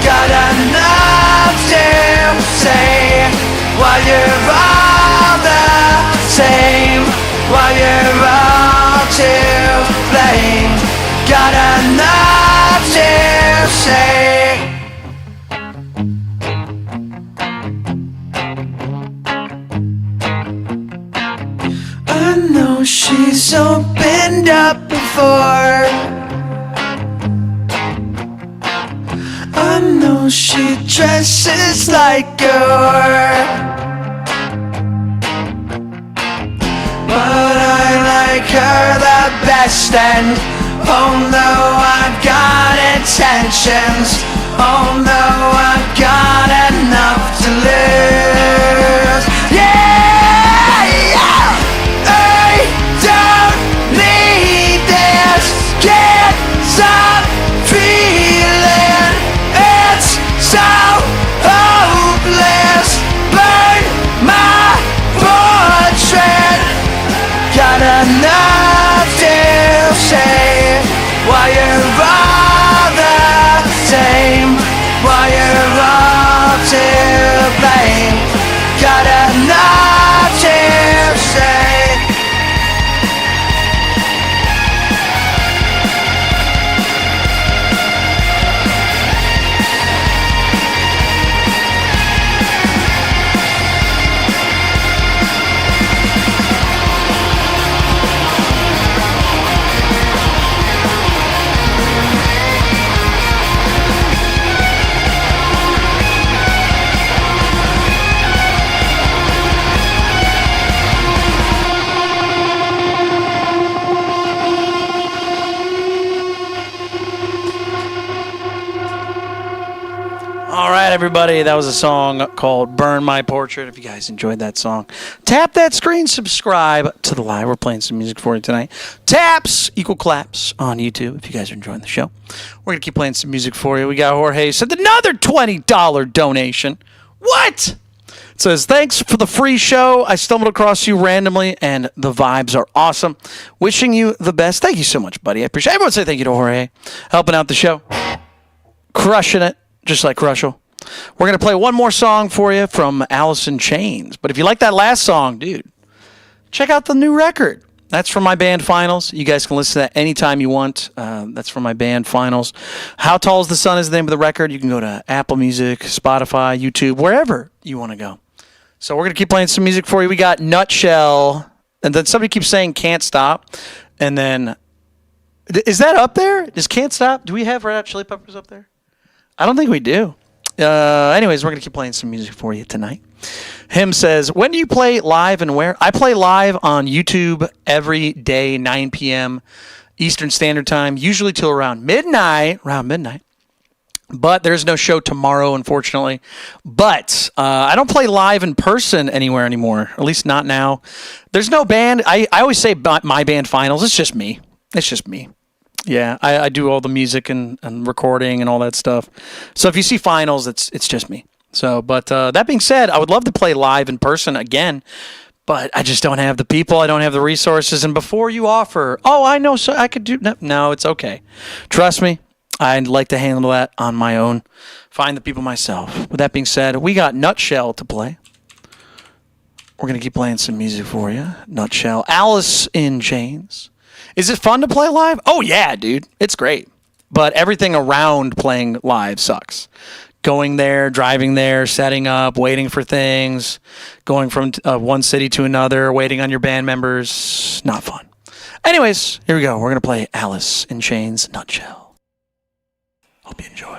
Got enough to say while you're all the same, while you're all to blame. Got enough to say. I know she's opened up before. I know she dresses like her, but I like her the best. And oh no, I've got intentions. Oh no, I've got enough to lose. Yeah, yeah. I don't need this. Can't stop feeling. It's so hopeless. Burn my portrait. Got enough to say while you're all the same, while you're all to blame. Got enough to say. All right, everybody, that was a song called Burn My Portrait. If you guys enjoyed that song, tap that screen, subscribe to the live. We're playing some music for you tonight. Taps equal claps on YouTube if you guys are enjoying the show. We're going to keep playing some music for you. We got Jorge sent another $20 donation. What? It says, thanks for the free show. I stumbled across you randomly, and the vibes are awesome. Wishing you the best. Thank you so much, buddy. I appreciate it. Everyone say thank you to Jorge. Helping out the show. Crushing it. Just like Russell. We're going to play one more song for you from Alice in Chains. But if you like that last song, dude, check out the new record. That's from my band Finals. You guys can listen to that anytime you want. That's from my band Finals. How Tall is the Sun is the name of the record. You can go to Apple Music, Spotify, YouTube, wherever you want to go. So we're going to keep playing some music for you. We got Nutshell. And then somebody keeps saying Can't Stop. And then, is that up there? Does Can't Stop? Do we have Red Hot Chili Peppers up there? I don't think we do. Anyways, we're going to keep playing some music for you tonight. Him says, when do you play live and where? I play live on YouTube every day, 9 p.m. Eastern Standard Time, usually till around midnight. But there's no show tomorrow, unfortunately. But I don't play live in person anywhere anymore, at least not now. There's no band. I always say my band Finals. It's just me. Yeah, I do all the music and recording and all that stuff. So if you see Finals, it's just me. So, but that being said, I would love to play live in person again, but I just don't have the people. I don't have the resources. And before you offer, I know, so I could do, no, it's okay. Trust me, I'd like to handle that on my own. Find the people myself. With that being said, we got Nutshell to play. We're going to keep playing some music for you. Nutshell. Alice in Chains. Is it fun to play live? Oh, yeah, dude. It's great. But everything around playing live sucks. Going there, driving there, setting up, waiting for things, going from one city to another, waiting on your band members. Not fun. Anyways, here we go. We're going to play Alice in Chains, Nutshell. Hope you enjoy.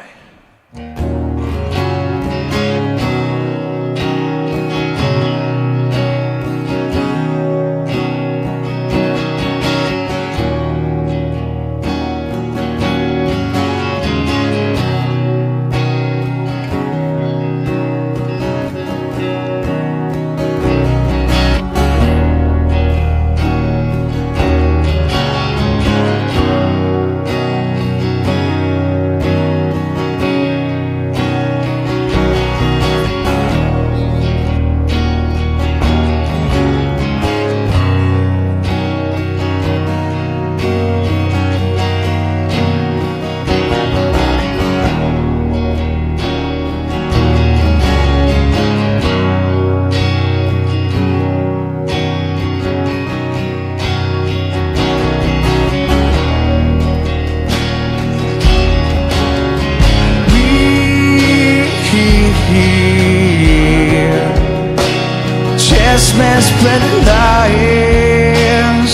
open lines.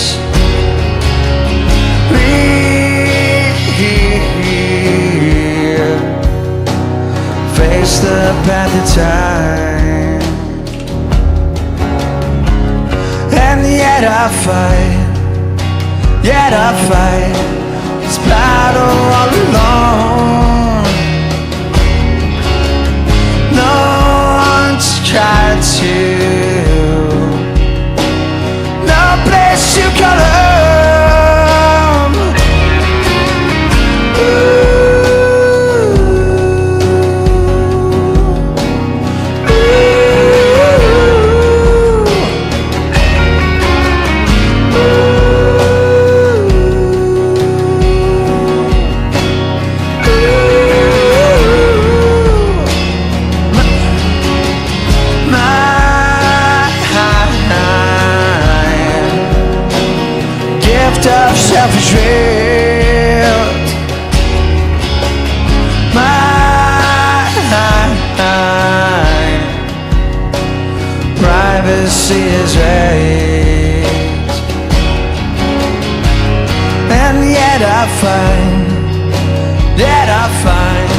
Face the path of time, and yet I fight this battle all alone. No one's tried to, no place to call home. Of self-restraint, my privacy is right, and yet I find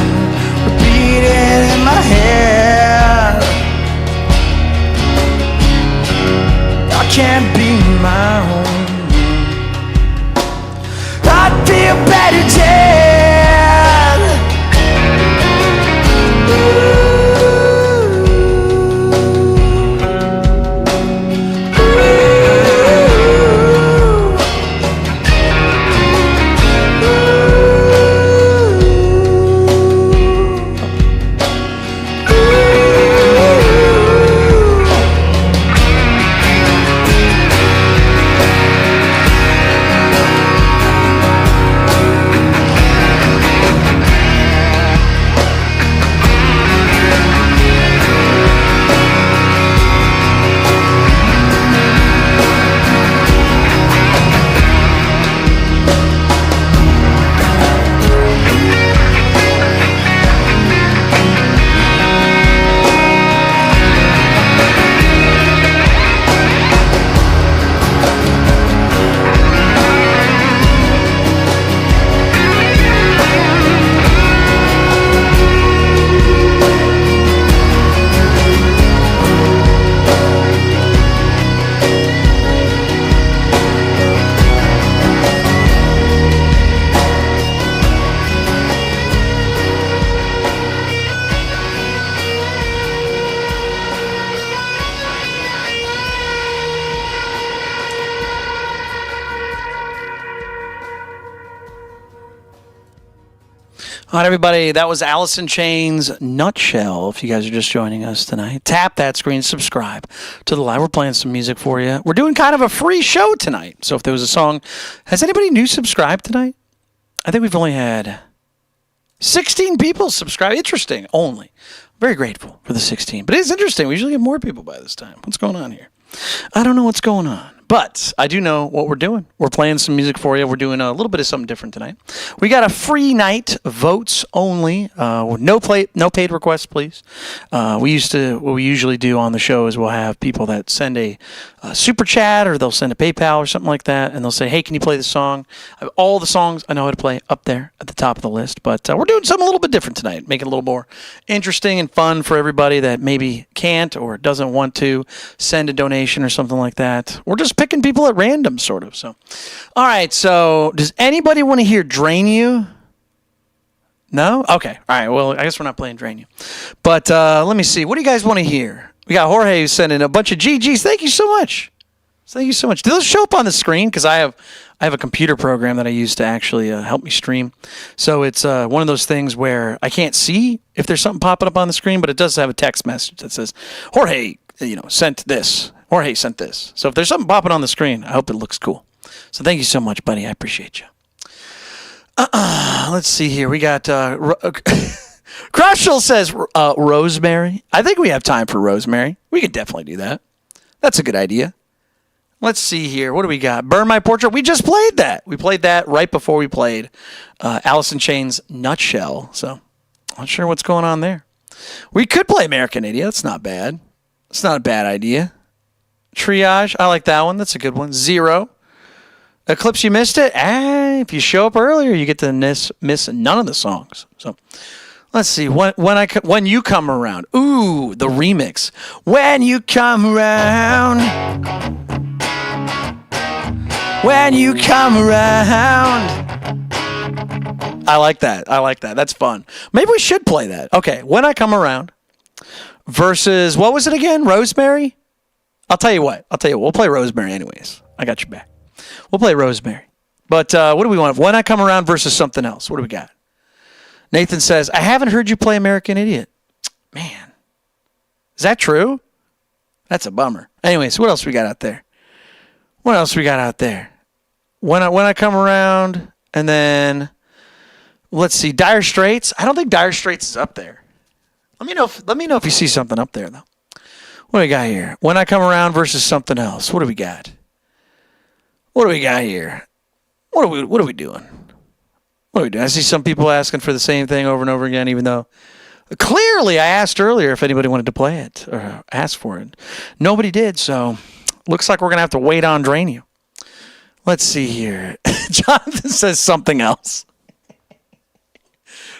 repeating in my head, I can't be my own. I'd feel better dead. All right, everybody, that was Alice in Chains' Nutshell. If you guys are just joining us tonight, tap that screen, subscribe to the live. We're playing some music for you. We're doing kind of a free show tonight. So if there was a song, has anybody new subscribed tonight? I think we've only had 16 people subscribe. Interesting, only. Very grateful for the 16. But it is interesting. We usually get more people by this time. What's going on here? I don't know what's going on. But I do know what we're doing. We're playing some music for you. We're doing a little bit of something different tonight. We got a free night, votes only. No paid requests, please. What we usually do on the show is we'll have people that send a super chat, or they'll send a PayPal or something like that, and they'll say, "Hey, can you play the song?" I have all the songs I know how to play up there at the top of the list. But we're doing something a little bit different tonight, make it a little more interesting and fun for everybody that maybe can't or doesn't want to send a donation or something like that. We're just picking people at random, sort of. So, all right. So, does anybody want to hear "Drain You"? No? Okay. All right. Well, I guess we're not playing "Drain You." But let me see. What do you guys want to hear? We got Jorge who's sending a bunch of GGs. Thank you so much. Thank you so much. Do those show up on the screen? Because I have a computer program that I use to actually help me stream. So it's one of those things where I can't see if there's something popping up on the screen, but it does have a text message that says, "Jorge, sent this. Jorge sent this." So if there's something popping on the screen, I hope it looks cool. So thank you so much, buddy. I appreciate you. Let's see here. We got Crushel says Rosemary. I think we have time for Rosemary. We could definitely do that. That's a good idea. Let's see here. What do we got? Burn My Portrait. We just played that. We played that right before we played Alice in Chains' Nutshell. So not sure what's going on there. We could play American Idiot. That's not bad. It's not a bad idea. Triage. I like that one. That's a good one. 0. Eclipse, you missed it? If you show up earlier, you get to miss none of the songs. So let's see. When you come around. Ooh, the remix. When you come around. When you come around. I like that. That's fun. Maybe we should play that. Okay, When I Come Around versus, what was it again? Rosemary? I'll tell you what. We'll play Rosemary anyways. I got you back. We'll play Rosemary. But what do we want? When I Come Around versus something else. What do we got? Nathan says, I haven't heard you play American Idiot. Man. Is that true? That's a bummer. Anyways, what else we got out there? When I Come Around, and then let's see, Dire Straits. I don't think Dire Straits is up there. Let me know if you see something up there though. What do we got here? When I Come Around versus something else. What do we got? Here? What are we doing? I see some people asking for the same thing over and over again, even though clearly I asked earlier if anybody wanted to play it or ask for it. Nobody did, so looks like we're gonna have to wait on Drain You. Let's see here. Jonathan says Something Else.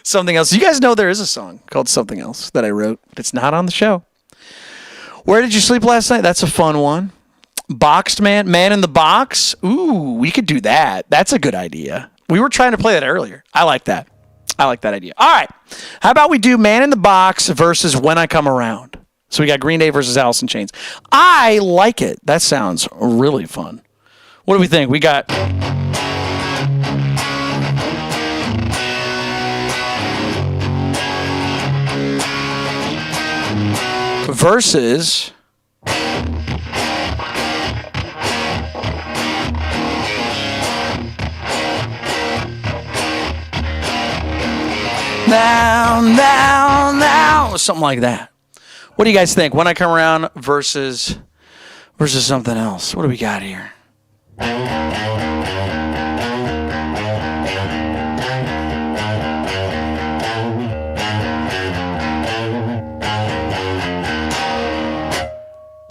Something Else. You guys know there is a song called Something Else that I wrote. It's not on the show. Where Did You Sleep Last Night? That's a fun one. Boxed Man in the Box. Ooh, we could do that. That's a good idea. We were trying to play that earlier. I like that idea. All right. How about we do Man in the Box versus When I Come Around? So we got Green Day versus Alice in Chains. I like it. That sounds really fun. What do we think? We got... versus... Now, something like that. What do you guys think? When I Come Around versus something else. What do we got here?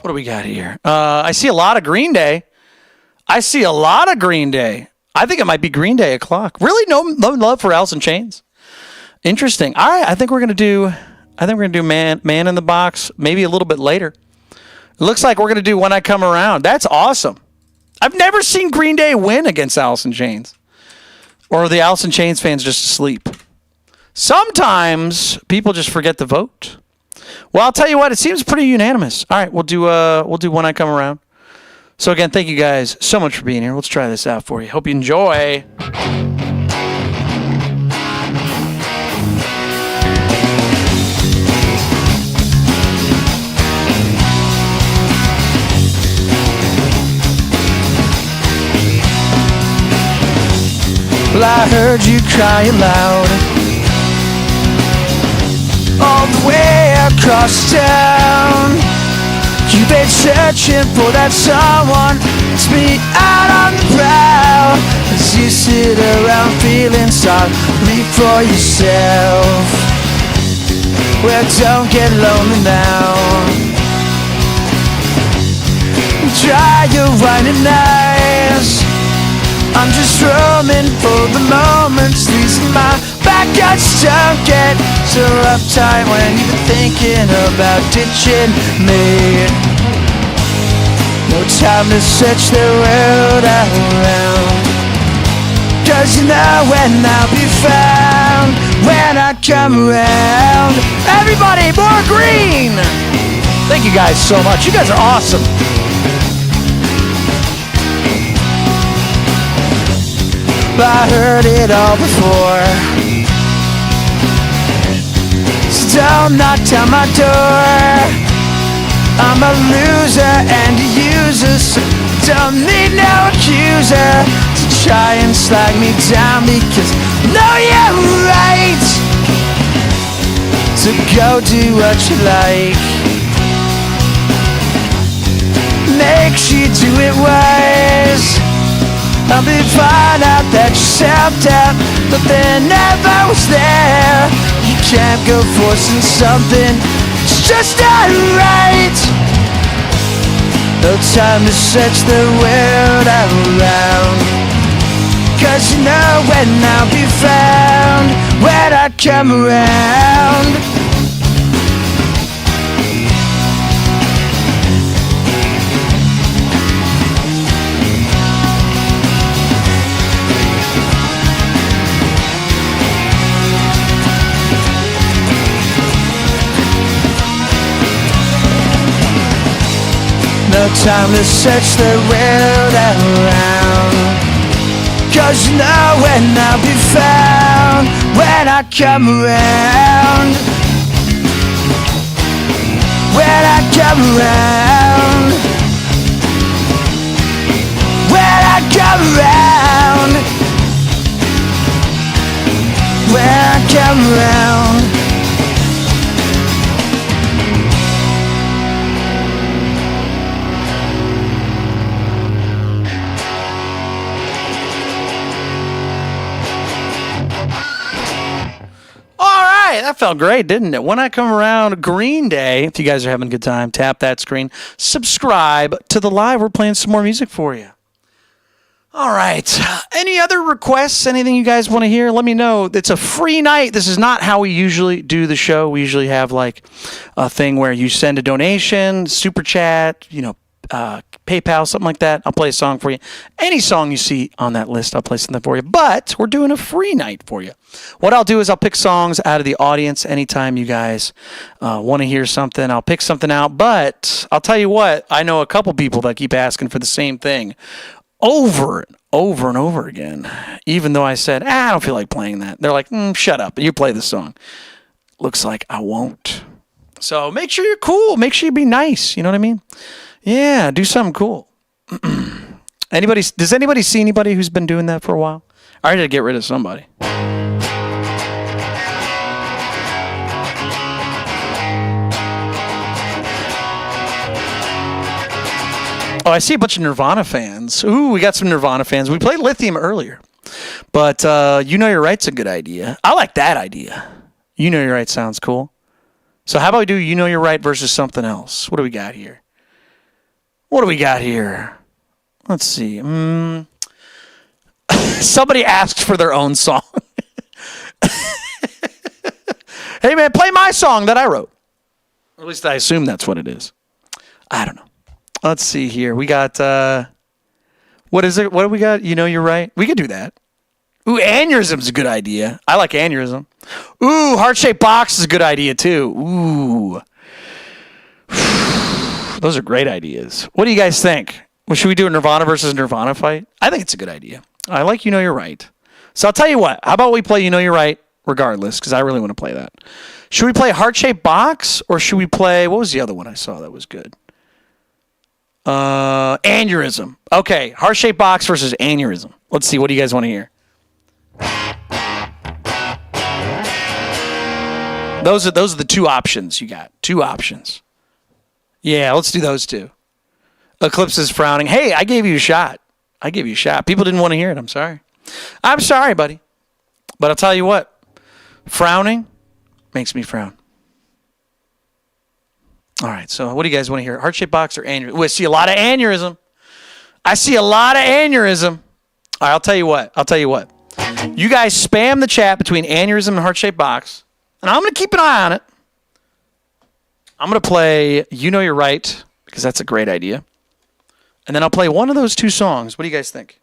What do we got here? I see a lot of Green Day. I think it might be Green Day o'clock. Really? No love for Alice in Chains? Interesting. All right, I think we're gonna do Man in the Box maybe a little bit later. It looks like we're gonna do When I Come Around. That's awesome. I've never seen Green Day win against Alice in Chains. Or are the Alice in Chains fans just asleep? Sometimes people just forget to vote. Well, I'll tell you what, it seems pretty unanimous. All right, we'll do When I Come Around. So again, thank you guys so much for being here. Let's try this out for you. Hope you enjoy. Well, I heard you cry aloud all the way across town. You've been searching for that someone to be out on the prowl as you sit around feeling sorry for yourself. Well, don't get lonely now. Dry your whining eyes. I'm just roaming for the moments. These in my back got stuck, get so uptight when you've been thinking about ditching me. No time to search the world around, 'cause you know when I'll be found when I come around. Everybody, more green! Thank you guys so much. You guys are awesome. I heard it all before, so don't knock down my door. I'm a loser and a user, so don't need no accuser to try and slag me down, because no, you're right. So go do what you like, make sure you do it wise. I'll be fine out that you self-doubt, but there never was there. You can't go forcing something, it's just not right. No time to search the world around, 'cause you know when I'll be found when I come around. No time to search the world around, 'cause you know when I'll be found when I come around. When I come around. When I come around. When I come around. That felt great, didn't it? When I come around, Green Day. If you guys are having a good time, tap that screen. Subscribe to the live. We're playing some more music for you. All right. Any other requests? Anything you guys want to hear? Let me know. It's a free night. This is not how we usually do the show. We usually have like a thing where you send a donation, super chat, PayPal, something like that. I'll play a song for you. Any song you see on that list, I'll play something for you. But we're doing a free night for you. What I'll do is I'll pick songs out of the audience anytime you guys want to hear something. I'll pick something out. But I'll tell you what, I know a couple people that keep asking for the same thing over and over and over again. Even though I said, I don't feel like playing that. They're like, shut up. You play the song. Looks like I won't. So make sure you're cool. Make sure you be nice. You know what I mean? Yeah, do something cool. Does anybody see anybody who's been doing that for a while? I gotta get rid of somebody. Oh, I see a bunch of Nirvana fans. Ooh, we got some Nirvana fans. We played Lithium earlier. But You Know You're Right's a good idea. I like that idea. You Know You're Right sounds cool. So how about we do You Know You're Right versus something else? What do we got here? Let's see. Somebody asked for their own song. Hey, man, play my song that I wrote. Or at least I assume that's what it is. I don't know. Let's see here. We got, what is it? What do we got? You Know You're Right. We could do that. Ooh, Aneurysm's a good idea. I like Aneurysm. Ooh, Heart-Shaped Box is a good idea, too. Ooh. Those are great ideas. What do you guys think? Well, should we do a Nirvana versus Nirvana fight? I think it's a good idea. I like You Know You're Right. So I'll tell you what. How about we play You Know You're Right regardless, because I really want to play that. Should we play Heart-Shaped Box, or should we play, what was the other one I saw that was good? Aneurysm. Okay, Heart-Shaped Box versus Aneurysm. Let's see. What do you guys want to hear? Those are the two options you got. Two options. Yeah, let's do those two. Eclipse is frowning. Hey, I gave you a shot. People didn't want to hear it. I'm sorry. I'm sorry, buddy. But I'll tell you what. Frowning makes me frown. All right, so what do you guys want to hear? Heart-Shaped Box or Aneurysm? Ooh, I see a lot of Aneurysm. All right, I'll tell you what. You guys spam the chat between Aneurysm and Heart-Shaped Box, and I'm going to keep an eye on it. I'm going to play You Know You're Right, because that's a great idea. And then I'll play one of those two songs. What do you guys think?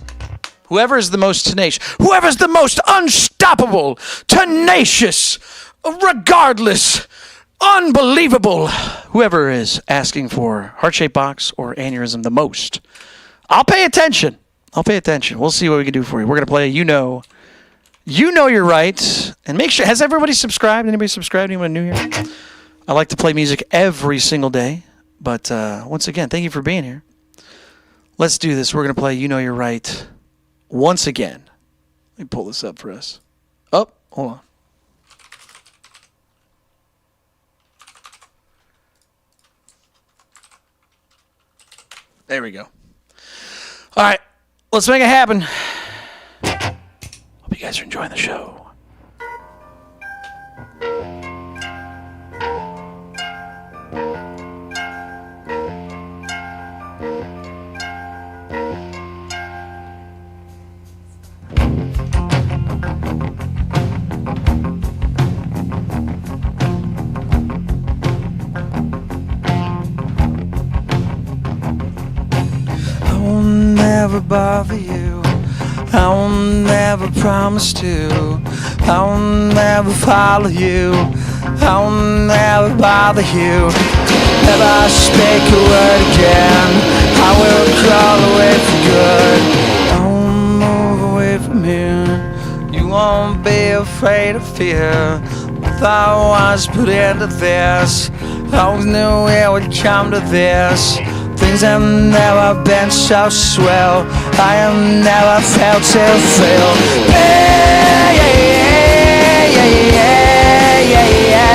Whoever is the most tenacious, whoever's the most unstoppable, tenacious, regardless, unbelievable, whoever is asking for Heart-Shaped Box or Aneurysm the most, I'll pay attention. We'll see what we can do for you. We're going to play You Know You're Right. And make sure, has everybody subscribed? Anybody subscribed? Anyone new here? I like to play music every single day. But once again, thank you for being here. Let's do this. We're going to play You Know You're Right once again. Let me pull this up for us. Oh, hold on. There we go. All right, let's make it happen. Hope you guys are enjoying the show. never bother you. I will never promise to. I will never follow you. I will never bother you. If I speak a word again, I will crawl away for good. I will move away from here. You won't be afraid of fear. The thought was put into this. I always knew it would come to this. Things have never been so swell. I have never felt so feel. Hey, yeah, yeah, yeah, yeah, yeah, yeah.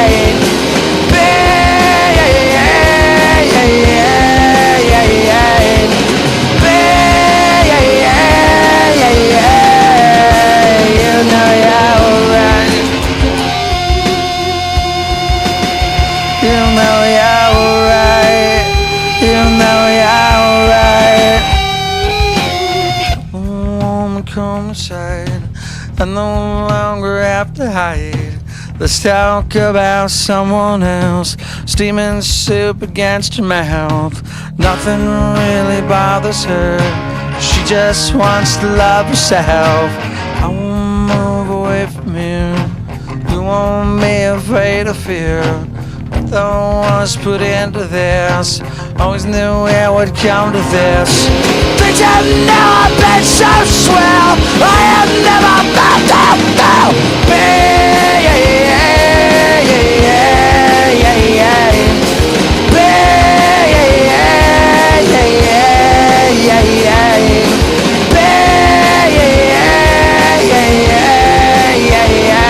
I no longer have to hide. Let's talk about someone else. Steaming soup against your mouth. Nothing really bothers her. She just wants to love herself. I won't move away from you. You won't be afraid of fear. Though I was put into this, always knew it would come to this. Things have never been so swell. I have never felt that well. Yeah, yeah, yeah, yeah, yeah, yeah. Yeah, yeah, yeah, yeah, yeah, yeah. Yeah, yeah, yeah, yeah, yeah, yeah.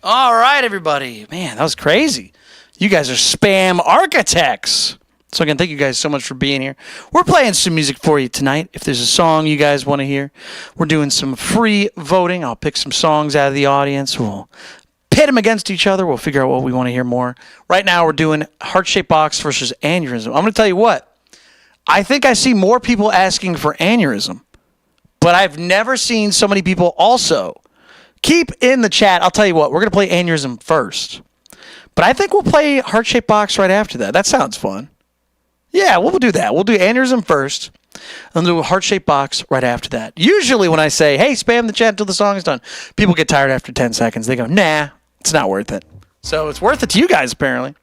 All right, everybody. Man, that was crazy. You guys are spam architects. So again, thank you guys so much for being here. We're playing some music for you tonight. If there's a song you guys want to hear, we're doing some free voting. I'll pick some songs out of the audience. We'll pit them against each other. We'll figure out what we want to hear more. Right now, we're doing Heart-Shaped Box versus Aneurysm. I'm going to tell you what. I think I see more people asking for Aneurysm, but I've never seen so many people also. Keep in the chat. I'll tell you what. We're going to play Aneurysm first, but I think we'll play Heart-Shaped Box right after that. That sounds fun. Yeah, we'll do that. We'll do Aneurysm first, and do a Heart-Shaped Box right after that. Usually when I say, hey, spam the chat until the song is done, people get tired after 10 seconds. They go, nah, it's not worth it. So it's worth it to you guys, apparently.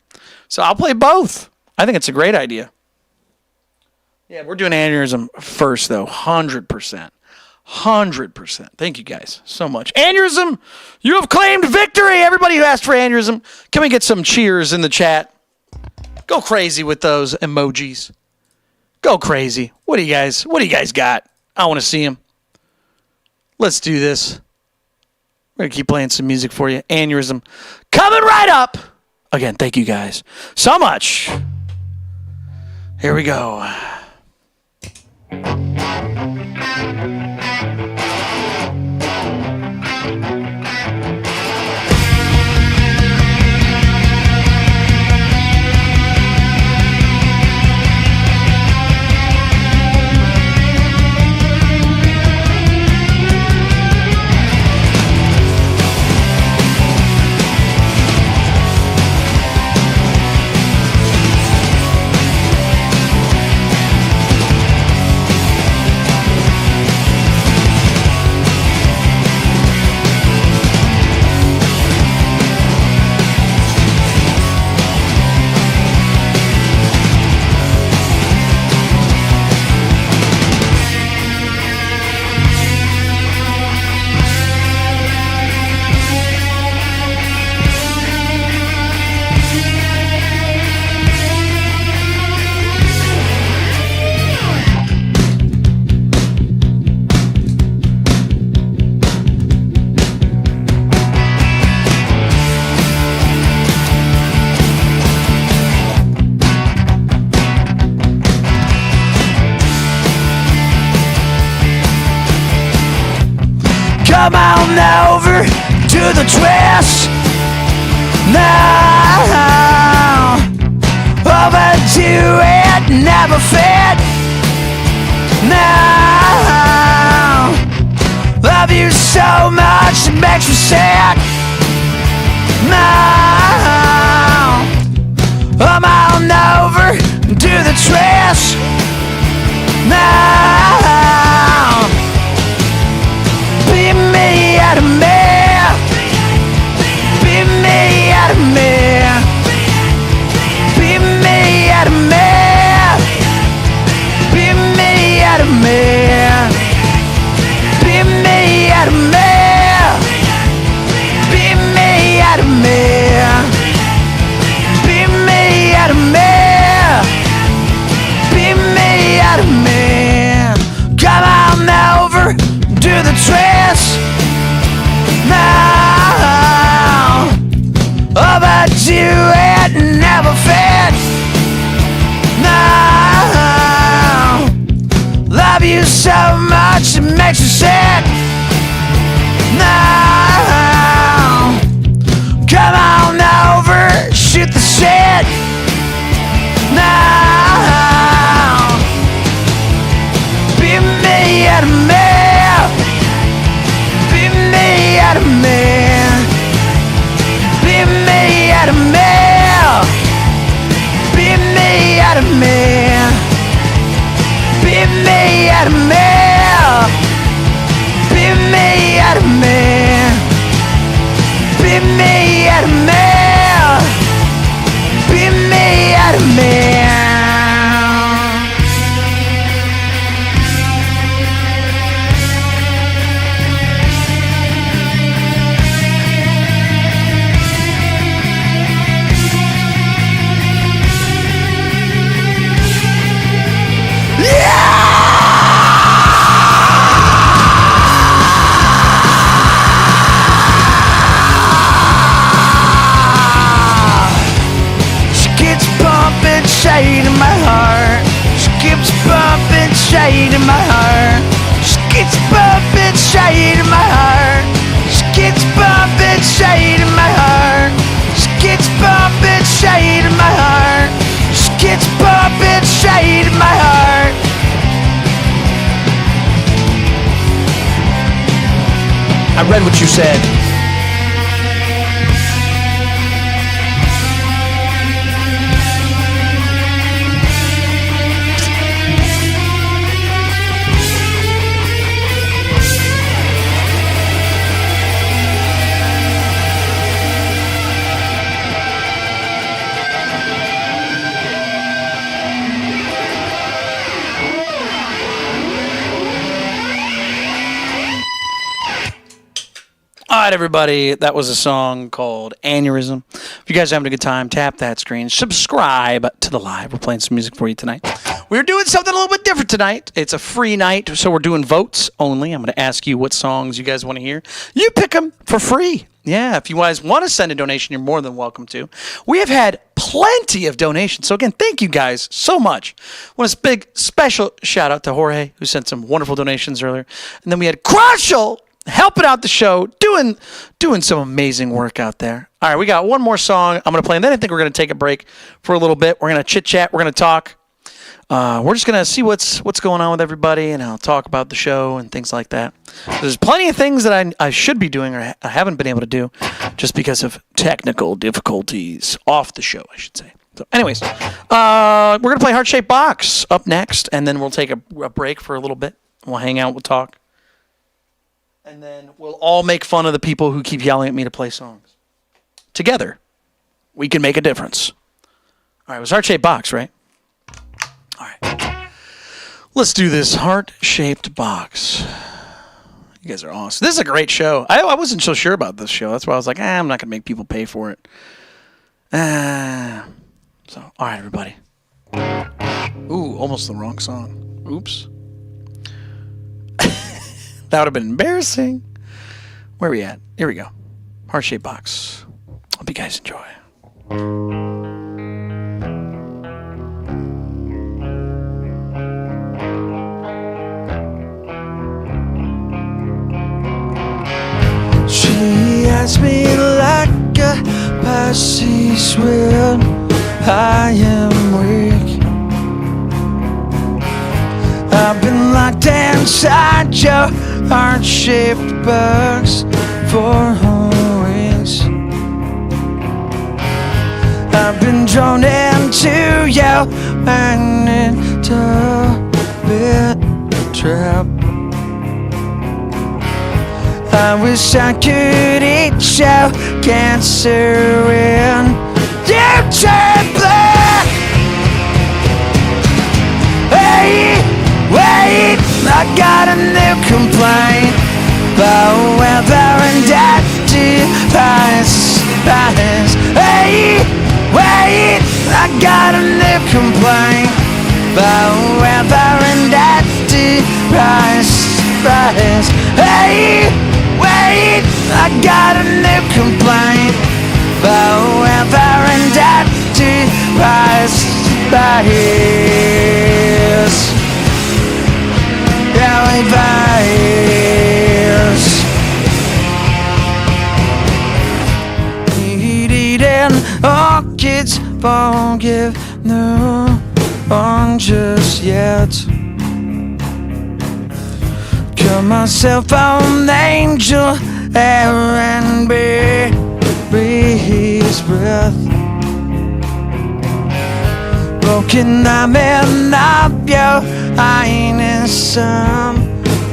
So I'll play both. I think it's a great idea. Yeah, we're doing Aneurysm first, though. 100%. 100%. Thank you guys so much. Aneurysm, you have claimed victory. Everybody who asked for Aneurysm, can we get some cheers in the chat? Go crazy with those emojis. Go crazy. What do you guys got? I want to see them. Let's do this. We're going to keep playing some music for you. Aneurysm coming right up. Again, thank you guys so much. Here we go. Come on over to the twist. Now, overdo it, never fit. Now, love you so much it makes me sick. Now, come on over to the twist. Now, beat me out of me. Beat me out of me. Beat me out of me. Beat me out of me. Beat me out of me. Beat me out of me. Beat me out of me. Beat me out of me. Come on over to the twist. Now, overdo it, never fit. Now, love you so much it makes you sick. Now, come on over, shoot the shit. Now, beat me out of me. Beat me out of me. Beat me out of me. Beat me out of me. Beat me out of me. Beat me out of me. Beat me out of me. Beat me out of me. Shade in my heart. She keeps bumping shade in my heart. She keeps bumping shade in my heart. She keeps bumping shade in my heart. She keeps bumping shade in my heart. She keeps bumping shade in my heart. I read what you said. All right, everybody, that was a song called Aneurysm. If you guys are having a good time, tap that screen. Subscribe to the live. We're playing some music for you tonight. We're doing something a little bit different tonight. It's a free night, so we're doing votes only. I'm going to ask you what songs you guys want to hear. You pick them for free. Yeah, if you guys want to send a donation, you're more than welcome to. We have had plenty of donations. So again, thank you guys so much. I want a big special shout out to Jorge, who sent some wonderful donations earlier. And then we had Crushel helping out the show, doing some amazing work out there. All right, we got one more song I'm going to play, and then I think we're going to take a break for a little bit. We're going to chit-chat. We're going to talk. We're just going to see what's going on with everybody, and I'll talk about the show and things like that. There's plenty of things that I should be doing or I haven't been able to do just because of technical difficulties off the show, I should say. So anyways, we're going to play Heart Shaped Box up next, and then we'll take a break for a little bit. We'll hang out, we'll talk. And then we'll all make fun of the people who keep yelling at me to play songs. Together, we can make a difference. All right, it was Heart Shaped Box, right? All right. Let's do this Heart Shaped Box. You guys are awesome. This is a great show. I wasn't so sure about this show. That's why I was like, I'm not going to make people pay for it. So, all right, everybody. Ooh, almost the wrong song. Oops. That would have been embarrassing. Where are we at? Here we go. Heart Shaped Box. Hope you guys enjoy. passes when I am weak. I've been locked inside your heart-shaped box for weeks. I've been drawn into your magnetic trap. I wish I could eat your cancer when you turn black. Hey, wait, I got a new complaint about weather and device. Hey, wait, I got a new complaint about weather and device. Hey, wait, I got a new complaint about weather and device. Eating orchids won't give no on just yet. Call myself an angel, air and breeze breath. Broken diamond of your highness, some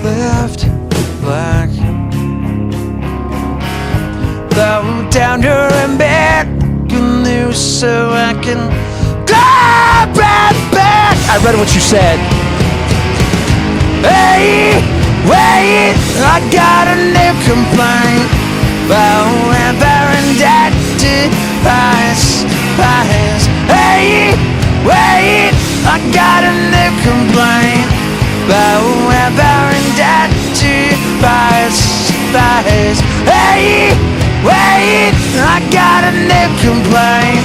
left black. Low down your bed, news so I can grab right back. I read what you said. Hey, wait, I got a new complaint about weather and device. Hey, wait, I got a new complaint about weather and device. Hey, wait, I got a new complaint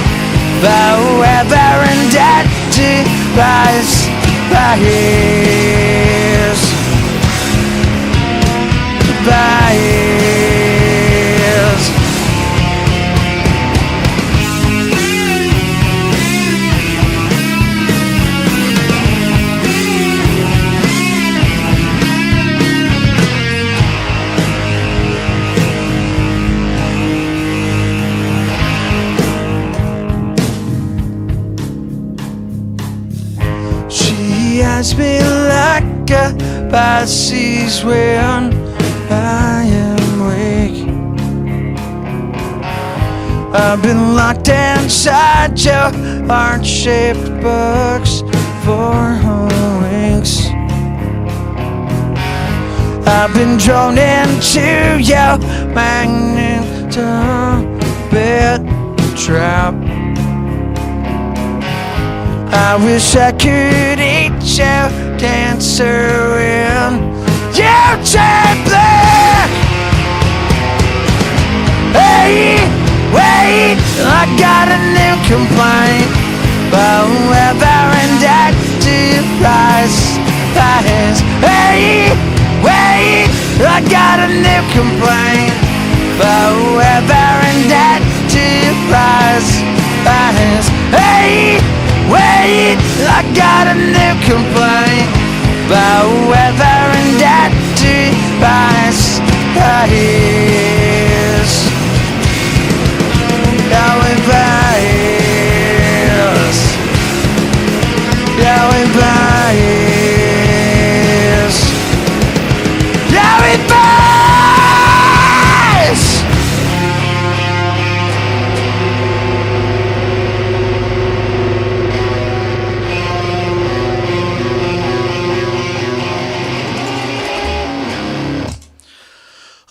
about weather and device. She has me like a Pisces when I am weak. I've been locked inside your heart-shaped box for weeks. I've been drawn into your magnetic trap. I wish I could eat your cancer when you turn black. Hey, wait, I got a new complaint about weather and device. Hey, wait, I got a new complaint about weather and device. Hey, wait, I got a new complaint about weather and device.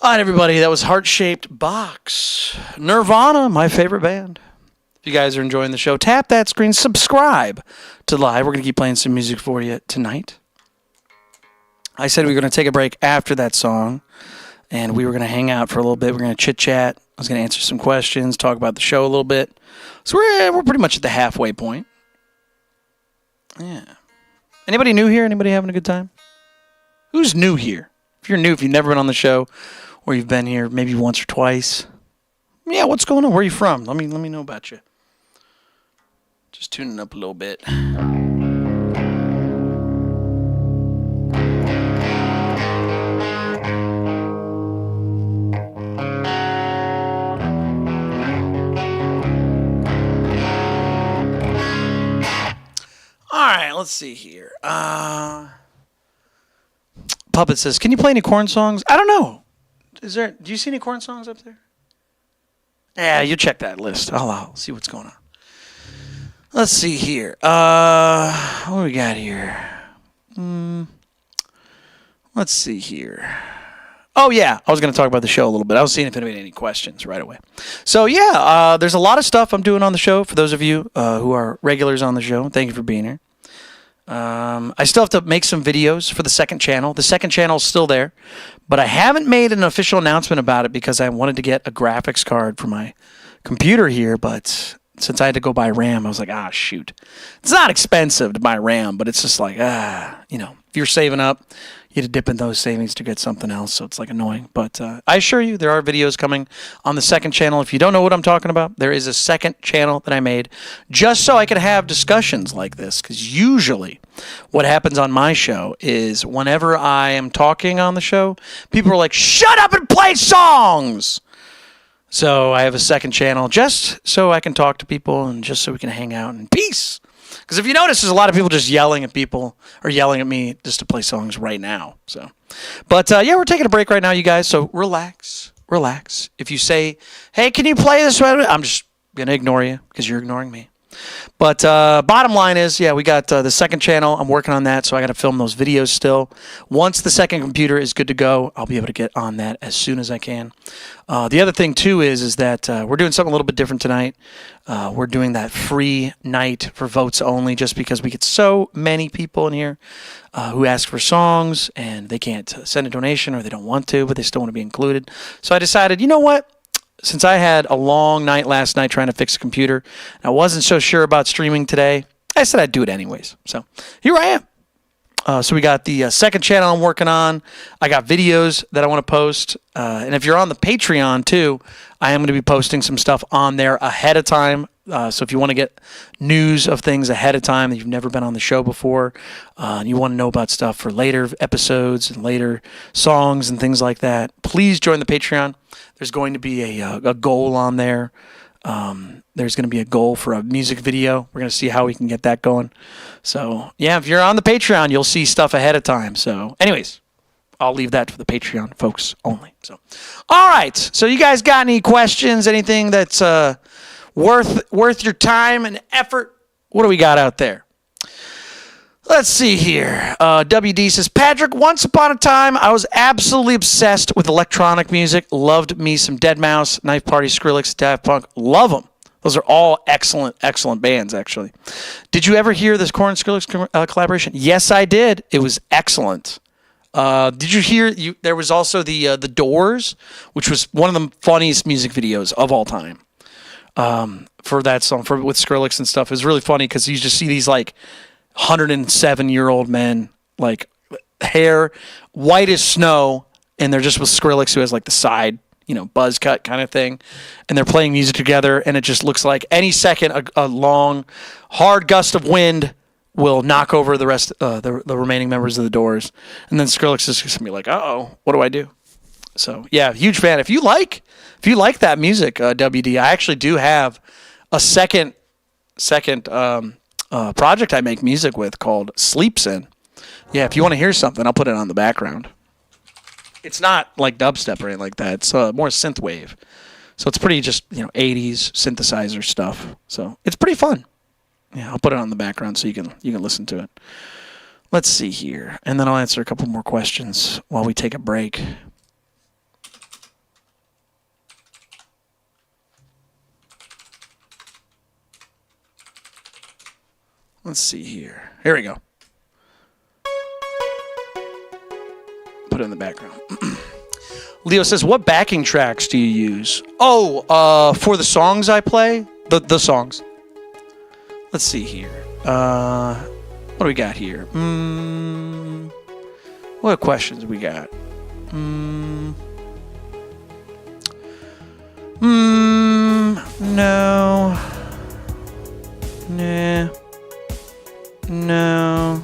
All right, everybody, that was Heart-Shaped Box. Nirvana, my favorite band. If you guys are enjoying the show, tap that screen, subscribe to Live. We're going to keep playing some music for you tonight. I said we were going to take a break after that song, and we were going to hang out for a little bit. We're going to chit-chat. I was going to answer some questions, talk about the show a little bit. So we're pretty much at the halfway point. Yeah. Anybody new here? Anybody having a good time? Who's new here? If you're new, if you've never been on the show, or you've been here maybe once or twice, Yeah, what's going on? Where are you from? Let me know about you. Just tuning up a little bit. All right, let's see here. Puppet says, "Can you play any Korn songs?" I don't know. Do you see any Korn songs up there? Yeah, you check that list. I'll see what's going on. Let's see here. What do we got here? Let's see here. Oh, yeah. I was going to talk about the show a little bit. I was seeing if anybody had any questions right away. So, yeah, there's a lot of stuff I'm doing on the show. For those of you who are regulars on the show, thank you for being here. I still have to make some videos for the second channel. The second channel is still there, but I haven't made an official announcement about it because I wanted to get a graphics card for my computer here, but since I had to go buy RAM, I was like, shoot. It's not expensive to buy RAM, but it's just like, if you're saving up, you had to dip in those savings to get something else, so it's like annoying. But I assure you, there are videos coming on the second channel. If you don't know what I'm talking about, there is a second channel that I made just so I could have discussions like this, because usually what happens on my show is whenever I am talking on the show, people are like, shut up and play songs! So I have a second channel just so I can talk to people and just so we can hang out in peace. Because if you notice, there's a lot of people just yelling at people or yelling at me just to play songs right now. So, but yeah, we're taking a break right now, you guys. So relax. If you say, "Hey, can you play this?" I'm just gonna ignore you because you're ignoring me. But bottom line is, yeah, we got the second channel. I'm working on that, so I got to film those videos still. Once the second computer is good to go, I'll be able to get on that as soon as I can. The other thing, too, is that we're doing something a little bit different tonight. We're doing that free night for votes only just because we get so many people in here who ask for songs, and they can't send a donation or they don't want to, but they still want to be included. So I decided, you know what? Since I had a long night last night trying to fix a computer, and I wasn't so sure about streaming today, I said I'd do it anyways. So here I am. So we got the second channel I'm working on. I got videos that I want to post. And if you're on the Patreon too, I am going to be posting some stuff on there ahead of time. So if you want to get news of things ahead of time that you've never been on the show before, and you want to know about stuff for later episodes and later songs and things like that, please join the Patreon. There's going to be a goal on there. There's going to be a goal for a music video. We're going to see how we can get that going. So, yeah, if you're on the Patreon, you'll see stuff ahead of time. So, anyways, I'll leave that for the Patreon folks only. So, all right. So, you guys got any questions? Anything that's worth your time and effort? What do we got out there? Let's see here. WD says, Patrick, once upon a time, I was absolutely obsessed with electronic music. Loved me some Deadmau5, Knife Party, Skrillex, Daft Punk. Love them. Those are all excellent bands, actually. Did you ever hear this Korn Skrillex collaboration? Yes, I did. It was excellent. Did you hear? There was also the Doors, which was one of the funniest music videos of all time. For that song, with Skrillex and stuff. It was really funny because you just see these like 107-year-old men, like hair white as snow, and they're just with Skrillex, who has like the side, buzz cut kind of thing, and they're playing music together, and it just looks like any second a long, hard gust of wind will knock over the rest, the remaining members of the Doors, and then Skrillex is just gonna be like, "Uh-oh, what do I do?" So yeah, huge fan. If you like that music, WD, I actually do have a second project I make music with called Sleeps In. Yeah, if you want to hear something, I'll put it on the background. It's not like dubstep or anything like that. It's more synthwave. So it's pretty just, 80s synthesizer stuff. So it's pretty fun. Yeah, I'll put it on the background so you can listen to it. Let's see here. And then I'll answer a couple more questions while we take a break. Let's see here. Here we go. Put it in the background. Leo says, what backing tracks do you use? For the songs I play? The songs. Let's see here. What do we got here? What questions we got? No. Nah. No.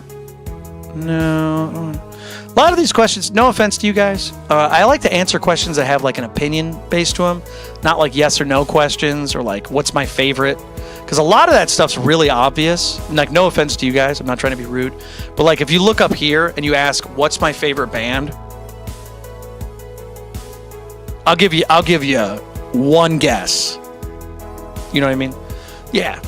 A lot of these questions, no offense to you guys, I like to answer questions that have like an opinion based to them, not like yes or no questions or like what's my favorite, because a lot of that stuff's really obvious. Like, no offense to you guys, I'm not trying to be rude, but like if you look up here and you ask what's my favorite band, I'll give you one guess. You know what I mean? Yeah.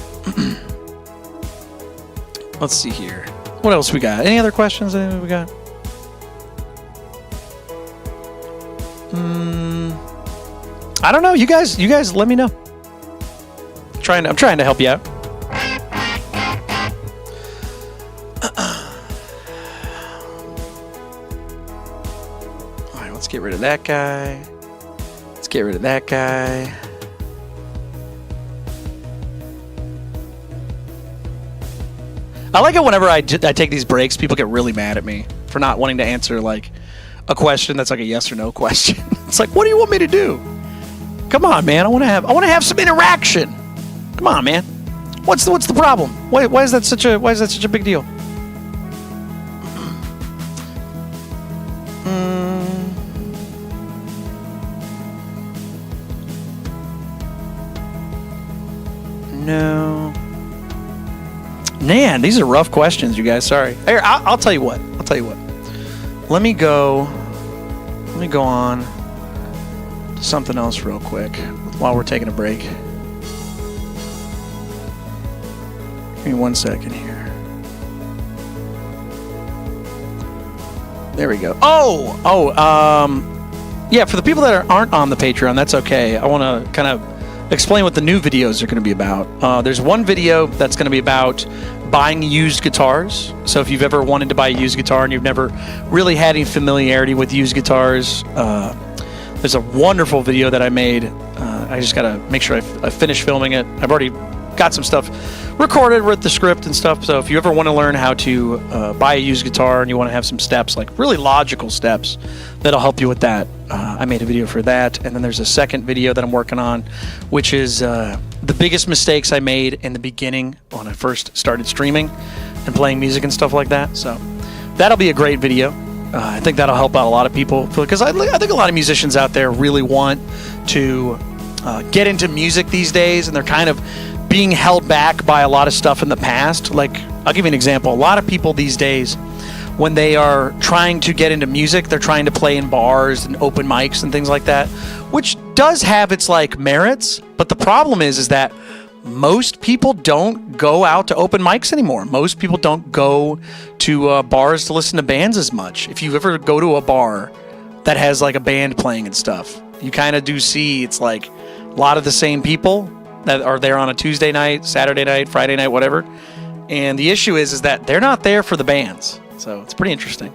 Let's see here. What else we got? Any other questions? Anything we got? I don't know. You guys let me know. I'm trying to help you out. All right, let's get rid of that guy. Let's get rid of that guy. I like it whenever I take these breaks, people get really mad at me for not wanting to answer like a question that's like a yes or no question. It's like, what do you want me to do? Come on, man. I want to have some interaction. Come on, man. What's the problem? Why is that such a big deal? No. Man, these are rough questions, you guys. Sorry. Here, I'll tell you what. Let me go on to something else real quick while we're taking a break. Give me 1 second here. There we go. Yeah, for the people that aren't on the Patreon, that's okay. I want to kind of explain what the new videos are going to be about. There's one video that's going to be about buying used guitars. So if you've ever wanted to buy a used guitar and you've never really had any familiarity with used guitars, there's a wonderful video that I made. I just got to make sure I finish filming it. I've already got some stuff recorded with the script and stuff. So if you ever want to learn how to buy a used guitar and you want to have some steps, like really logical steps that'll help you with that, I made a video for that. And then there's a second video that I'm working on, which is the biggest mistakes I made in the beginning when I first started streaming and playing music and stuff like that. So that'll be a great video. I think that'll help out a lot of people, because I think a lot of musicians out there really want to get into music these days, and they're kind of being held back by a lot of stuff in the past. Like, I'll give you an example. A lot of people these days, when they are trying to get into music, they're trying to play in bars and open mics and things like that, which does have its like merits. But the problem is that most people don't go out to open mics anymore. Most people don't go to bars to listen to bands as much. If you ever go to a bar that has like a band playing and stuff, you kind of do see it's like a lot of the same people that are there on a Tuesday night, Saturday night, Friday night, whatever. And the issue is that they're not there for the bands. So it's pretty interesting.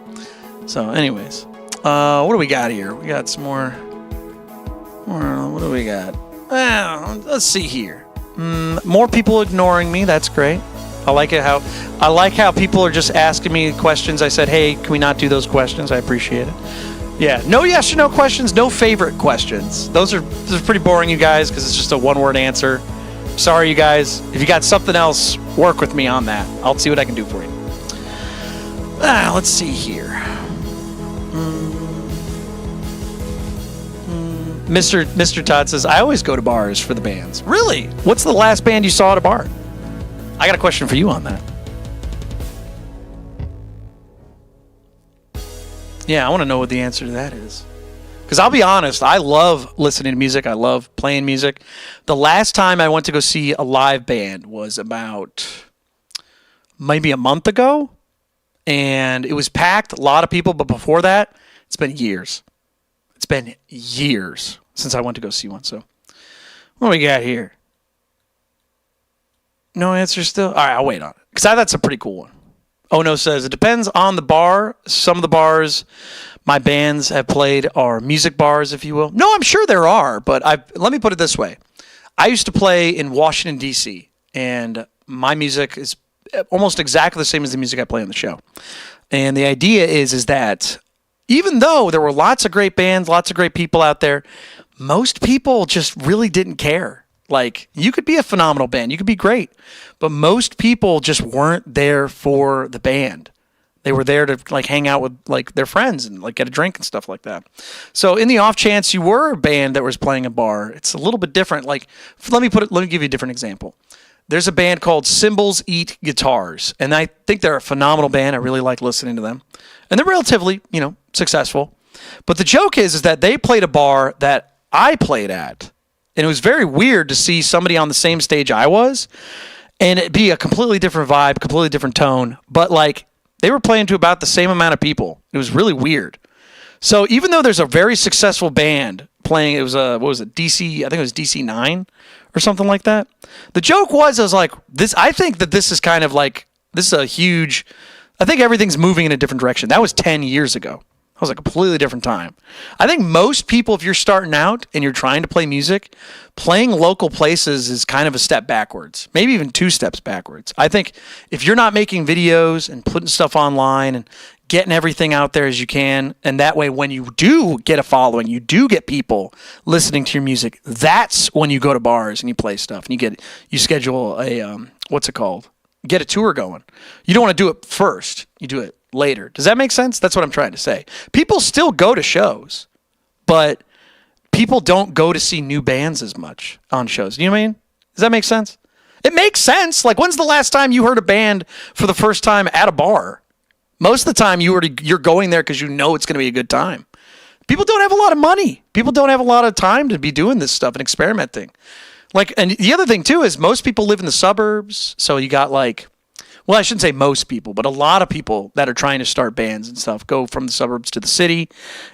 So anyways, what do we got here? We got some more. What do we got? Let's see here. More people ignoring me. That's great. I like how people are just asking me questions. I said, hey, can we not do those questions? I appreciate it. Yeah, no yes or no questions, no favorite questions. Those are pretty boring, you guys, because it's just a one-word answer. Sorry, you guys. If you got something else, work with me on that. I'll see what I can do for you. Let's see here. Mr. Todd says, I always go to bars for the bands. Really? What's the last band you saw at a bar? I got a question for you on that. Yeah, I want to know what the answer to that is. Because I'll be honest, I love listening to music. I love playing music. The last time I went to go see a live band was about maybe a month ago. And it was packed, a lot of people. But before that, it's been years. It's been years since I went to go see one. So what do we got here? No answer still? All right, I'll wait on it. Because that's a pretty cool one. Oh no says, it depends on the bar. Some of the bars my bands have played are music bars, if you will. No, I'm sure there are, but let me put it this way. I used to play in Washington, D.C., and my music is almost exactly the same as the music I play on the show. And the idea is that even though there were lots of great bands, lots of great people out there, most people just really didn't care. Like, you could be a phenomenal band. You could be great. But most people just weren't there for the band. They were there to like hang out with like their friends and like get a drink and stuff like that. So in the off chance you were a band that was playing a bar, it's a little bit different. Like, let me give you a different example. There's a band called Cymbals Eat Guitars, and I think they're a phenomenal band. I really like listening to them. And they're relatively, successful. But the joke is that they played a bar that I played at. And it was very weird to see somebody on the same stage I was, and it'd be a completely different vibe, completely different tone. But like, they were playing to about the same amount of people. It was really weird. So even though there's a very successful band playing, it was DC, I think it was DC 9 or something like that. The joke was, I was like, I think that this is kind of like, this is a huge, I think everything's moving in a different direction. That was 10 years ago. That was a completely different time. I think most people, if you're starting out and you're trying to play music, playing local places is kind of a step backwards, maybe even 2 steps backwards. I think if you're not making videos and putting stuff online and getting everything out there as you can, and that way when you do get a following, you do get people listening to your music, that's when you go to bars and you play stuff and you schedule a, what's it called? Get a tour going. You don't want to do it first. You do it later. Does that make sense? That's what I'm trying to say. People still go to shows, but people don't go to see new bands as much on shows. You know what I mean? Does that make sense? It makes sense. Like, when's the last time you heard a band for the first time at a bar? Most of the time you're going there because you know it's going to be a good time. People don't have a lot of money. People don't have a lot of time to be doing this stuff and experimenting. Like, and the other thing too is most people live in the suburbs. So you got like, well, I shouldn't say most people, but a lot of people that are trying to start bands and stuff go from the suburbs to the city.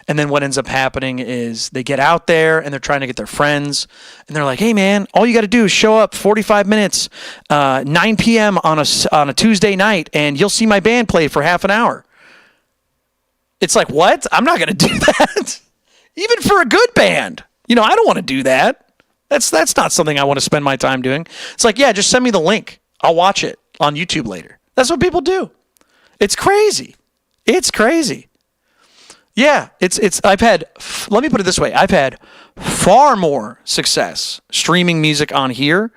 And then what ends up happening is they get out there and they're trying to get their friends. And they're like, hey, man, all you got to do is show up 45 minutes, 9 p.m. on a Tuesday night, and you'll see my band play for half an hour. It's like, what? I'm not going to do that. Even for a good band. I don't want to do that. That's not something I want to spend my time doing. It's like, yeah, just send me the link. I'll watch it on YouTube later. That's what people do. It's crazy. It's crazy. Yeah, let me put it this way. I've had far more success streaming music on here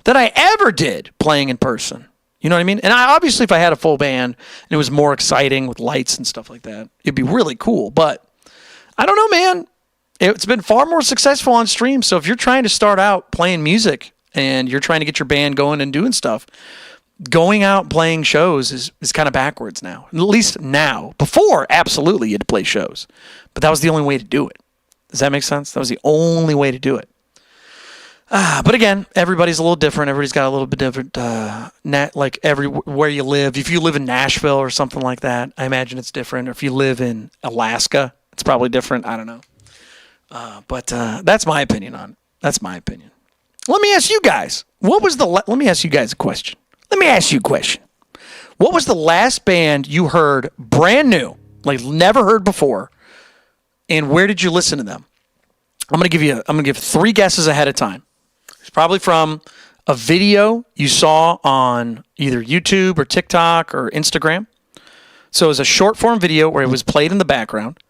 than I ever did playing in person. You know what I mean? And obviously if I had a full band and it was more exciting with lights and stuff like that, it'd be really cool. But I don't know, man. It's been far more successful on stream. So if you're trying to start out playing music and you're trying to get your band going and doing stuff, going out and playing shows is kind of backwards now. At least now. Before, absolutely, you had to play shows. But that was the only way to do it. Does that make sense? That was the only way to do it. But again, everybody's a little different. Everybody's got a little bit different, like everywhere you live. If you live in Nashville or something like that, I imagine it's different. Or if you live in Alaska, it's probably different. I don't know. But that's my opinion on it. That's my opinion. Let me ask you guys. Let me ask you guys a question. Let me ask you a question. What was the last band you heard brand new, like never heard before, and where did you listen to them? I'm gonna give 3 guesses ahead of time. It's probably from a video you saw on either YouTube or TikTok or Instagram. So it was a short form video where it was played in the background,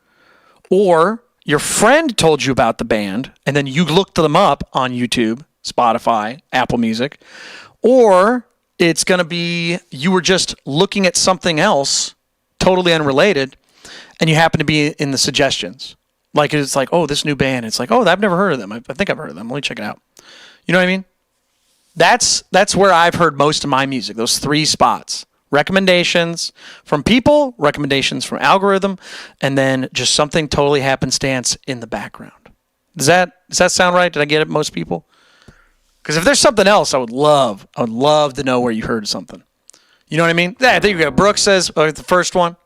or your friend told you about the band and then you looked them up on YouTube, Spotify, Apple Music, or it's going to be you were just looking at something else totally unrelated and you happen to be in the suggestions. Like, it's like, oh, this new band. It's like, oh, I've never heard of them. I think I've heard of them. Let me check it out. You know what I mean? That's where I've heard most of my music, those 3 spots. Recommendations from people, recommendations from algorithm, and then just something totally happenstance in the background. Does that sound right? Did I get it, most people? Because if there's something else, I would love to know where you heard something. You know what I mean? Yeah, I think we go. Brooke says, the first one.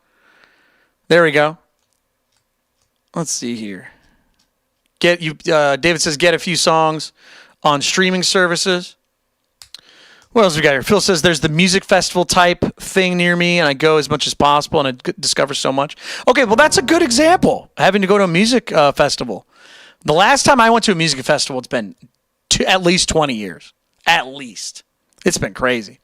There we go. Let's see here. David says, get a few songs on streaming services. What else we got here? Phil says there's the music festival type thing near me, and I go as much as possible, and I discover so much. Okay, well, that's a good example, having to go to a music festival. The last time I went to a music festival, it's been at least 20 years. At least. It's been crazy.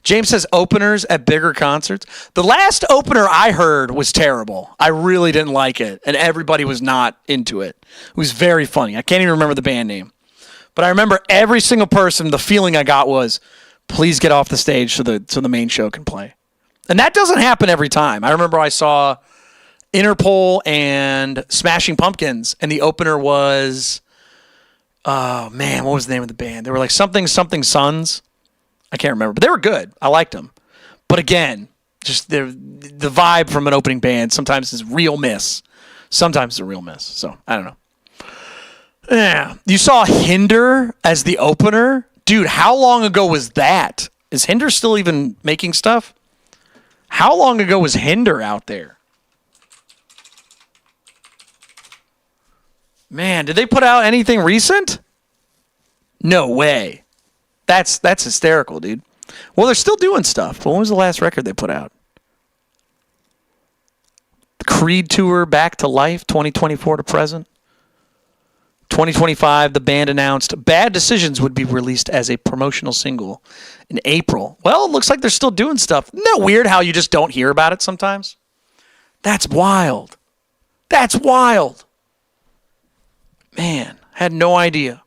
James says openers at bigger concerts. The last opener I heard was terrible. I really didn't like it, and everybody was not into it. It was very funny. I can't even remember the band name. But I remember every single person, the feeling I got was, please get off the stage so the main show can play. And that doesn't happen every time. I remember I saw Interpol and Smashing Pumpkins, and the opener was, oh man, what was the name of the band? They were like something Sons. I can't remember, but they were good. I liked them. But again, just the vibe from an opening band sometimes is real miss. Sometimes it's a real miss. So I don't know. Yeah, you saw Hinder as the opener, dude. How long ago was that? Is Hinder still even making stuff? How long ago was Hinder out there? Man, did they put out anything recent? No way. That's hysterical, dude. Well, they're still doing stuff. But when was the last record they put out? The Creed tour Back to Life, 2024 to present. 2025, the band announced Bad Decisions would be released as a promotional single in April. Well, it looks like they're still doing stuff. Isn't that weird how you just don't hear about it sometimes? That's wild. That's wild. Man, had no idea.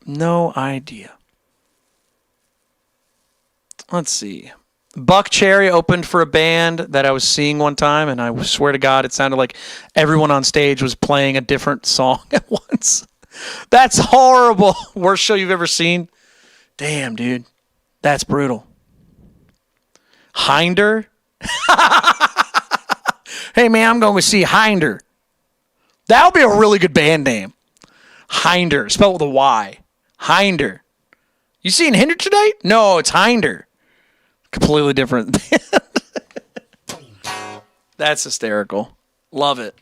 No idea. Let's see. Buck Cherry opened for a band that I was seeing one time, and I swear to God, it sounded like everyone on stage was playing a different song at once. That's horrible. Worst show you've ever seen? Damn, dude. That's brutal. Hinder? Hey, man, I'm going to see Hinder. That would be a really good band name. Hinder. Spelled with a Y. Hinder. You seeing Hinder tonight? No, it's Hinder. Completely different. That's hysterical. Love it.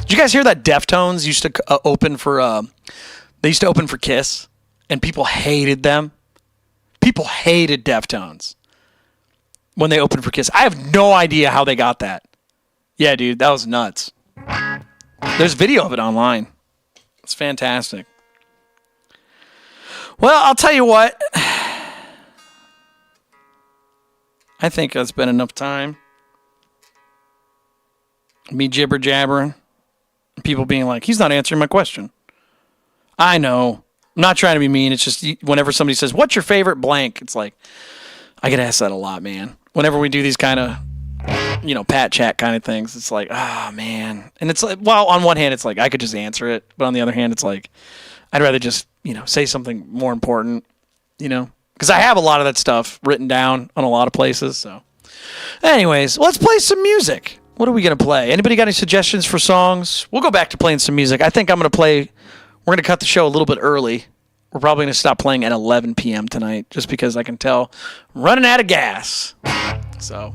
Did you guys hear that Deftones used to open for they used to open for Kiss, and people hated them? People hated Deftones when they opened for Kiss. I have no idea how they got that. Yeah, dude, that was nuts. There's video of it online. It's fantastic. Well, I'll tell you what. I think that's been enough time. Me jibber jabbering. People being like, he's not answering my question. I know. I'm not trying to be mean. It's just whenever somebody says, what's your favorite blank? It's like, I get asked that a lot, man. Whenever we do these kind of, pat chat kind of things, it's like, oh, man. And it's like, well, on one hand, it's like, I could just answer it. But on the other hand, it's like, I'd rather just, say something more important, because I have a lot of that stuff written down on a lot of places. So anyways, let's play some music. What are we going to play? Anybody got any suggestions for songs? We'll go back to playing some music. I think we're going to cut the show a little bit early. We're probably going to stop playing at 11 p.m. tonight just because I can tell I'm running out of gas. So,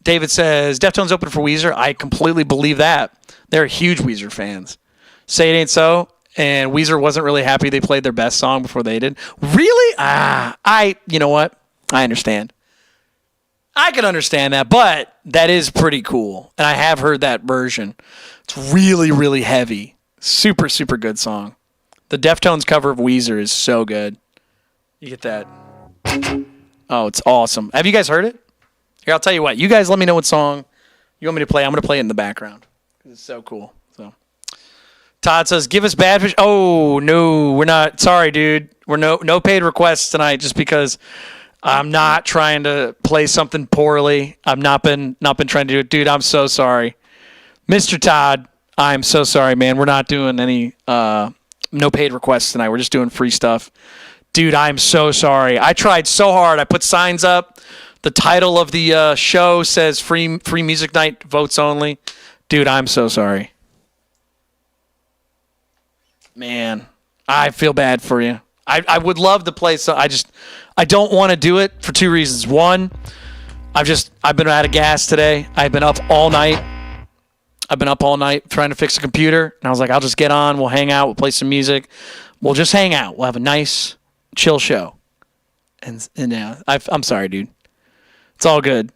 David says, Deftones open for Weezer. I completely believe that. They're huge Weezer fans. Say It Ain't So, and Weezer wasn't really happy they played their best song before they did. Really? You know what? I understand. I can understand that, but that is pretty cool. And I have heard that version. It's really, really heavy. Super, super good song. The Deftones cover of Weezer is so good. You get that. Oh, it's awesome. Have you guys heard it? Here, I'll tell you what. You guys let me know what song you want me to play. I'm going to play it in the background. It's so cool. So, Todd says, give us Bad Fish. Oh, no, we're not. Sorry, dude. We're no paid requests tonight just because I'm not trying to play something poorly. I've not been trying to do it. Dude, I'm so sorry. Mr. Todd, I'm so sorry, man. We're not doing any no paid requests tonight. We're just doing free stuff. Dude, I'm so sorry. I tried so hard. I put signs up. The title of the show says free music night, votes only. Dude, I'm so sorry. Man, I feel bad for you. I would love to play, so I don't want to do it for two reasons. One, I've been out of gas today. I've been up all night. Trying to fix a computer. And I was like, I'll just get on. We'll hang out. We'll play some music. We'll just hang out. We'll have a nice, chill show. And yeah, I'm sorry, dude. It's all good.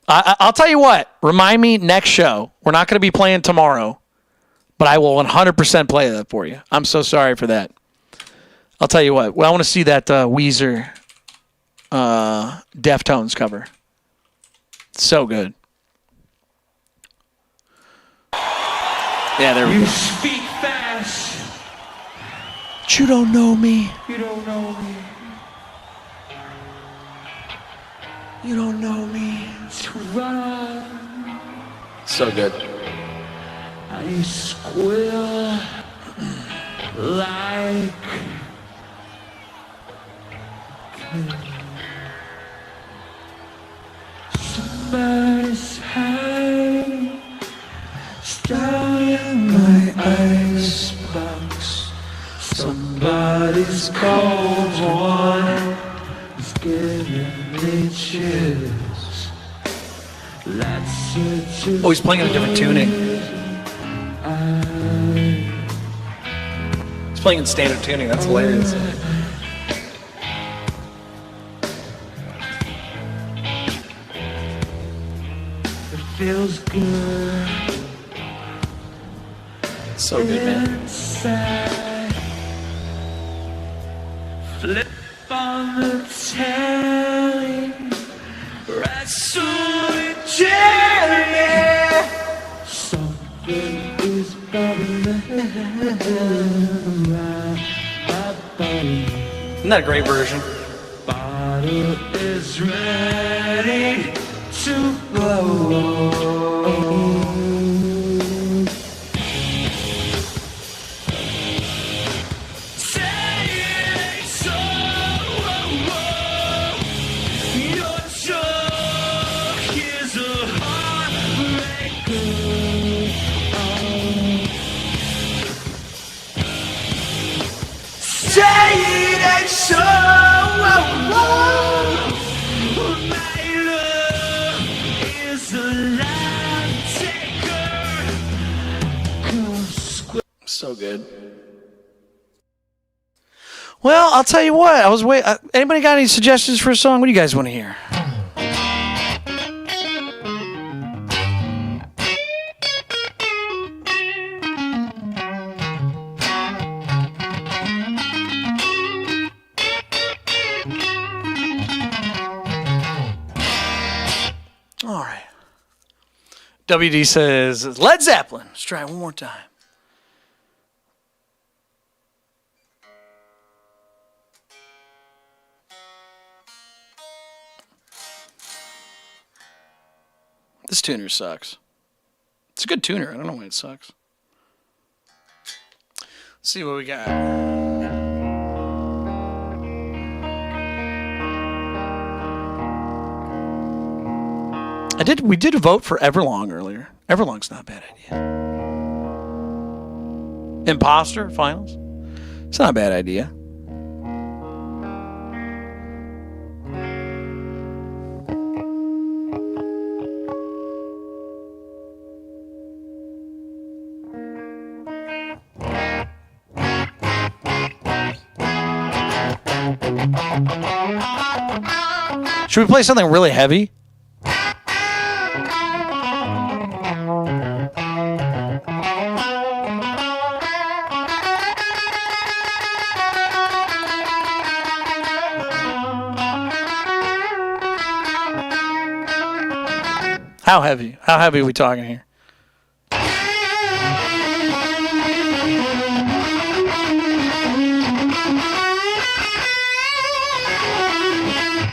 I'll tell you what. Remind me next show. We're not going to be playing tomorrow, but I will 100% play that for you. I'm so sorry for that. I'll tell you what. Well, I want to see that Weezer Deftones cover. So good. Yeah, there we You go. speak fast. But you don't know me. You don't know me. You don't know me. To run. So good. I squeal like somebody's high, down in my icebox. Somebody's cold one is giving me chills. Let's Oh, he's playing in a different tuning. He's playing in standard tuning. That's hilarious. It feels good So good, man. inside. Flip on the telly, wrestle jelly. Something is bubbling around my body. Isn't that a great version? Bottle is ready to blow. Say it ain't so. Your joke is a heartbreaker. Say it ain't so. My love is a life taker. Come So good. Well, I'll tell you what. Anybody got any suggestions for a song? What do you guys want to hear? All right. WD says Led Zeppelin. Let's try it one more time. This tuner sucks. It's a good tuner. I don't know why it sucks. Let's see what we got. We did vote for Everlong earlier. Everlong's not a bad idea. Imposter finals. It's not a bad idea. Should we play something really heavy? How heavy? How heavy are we talking here?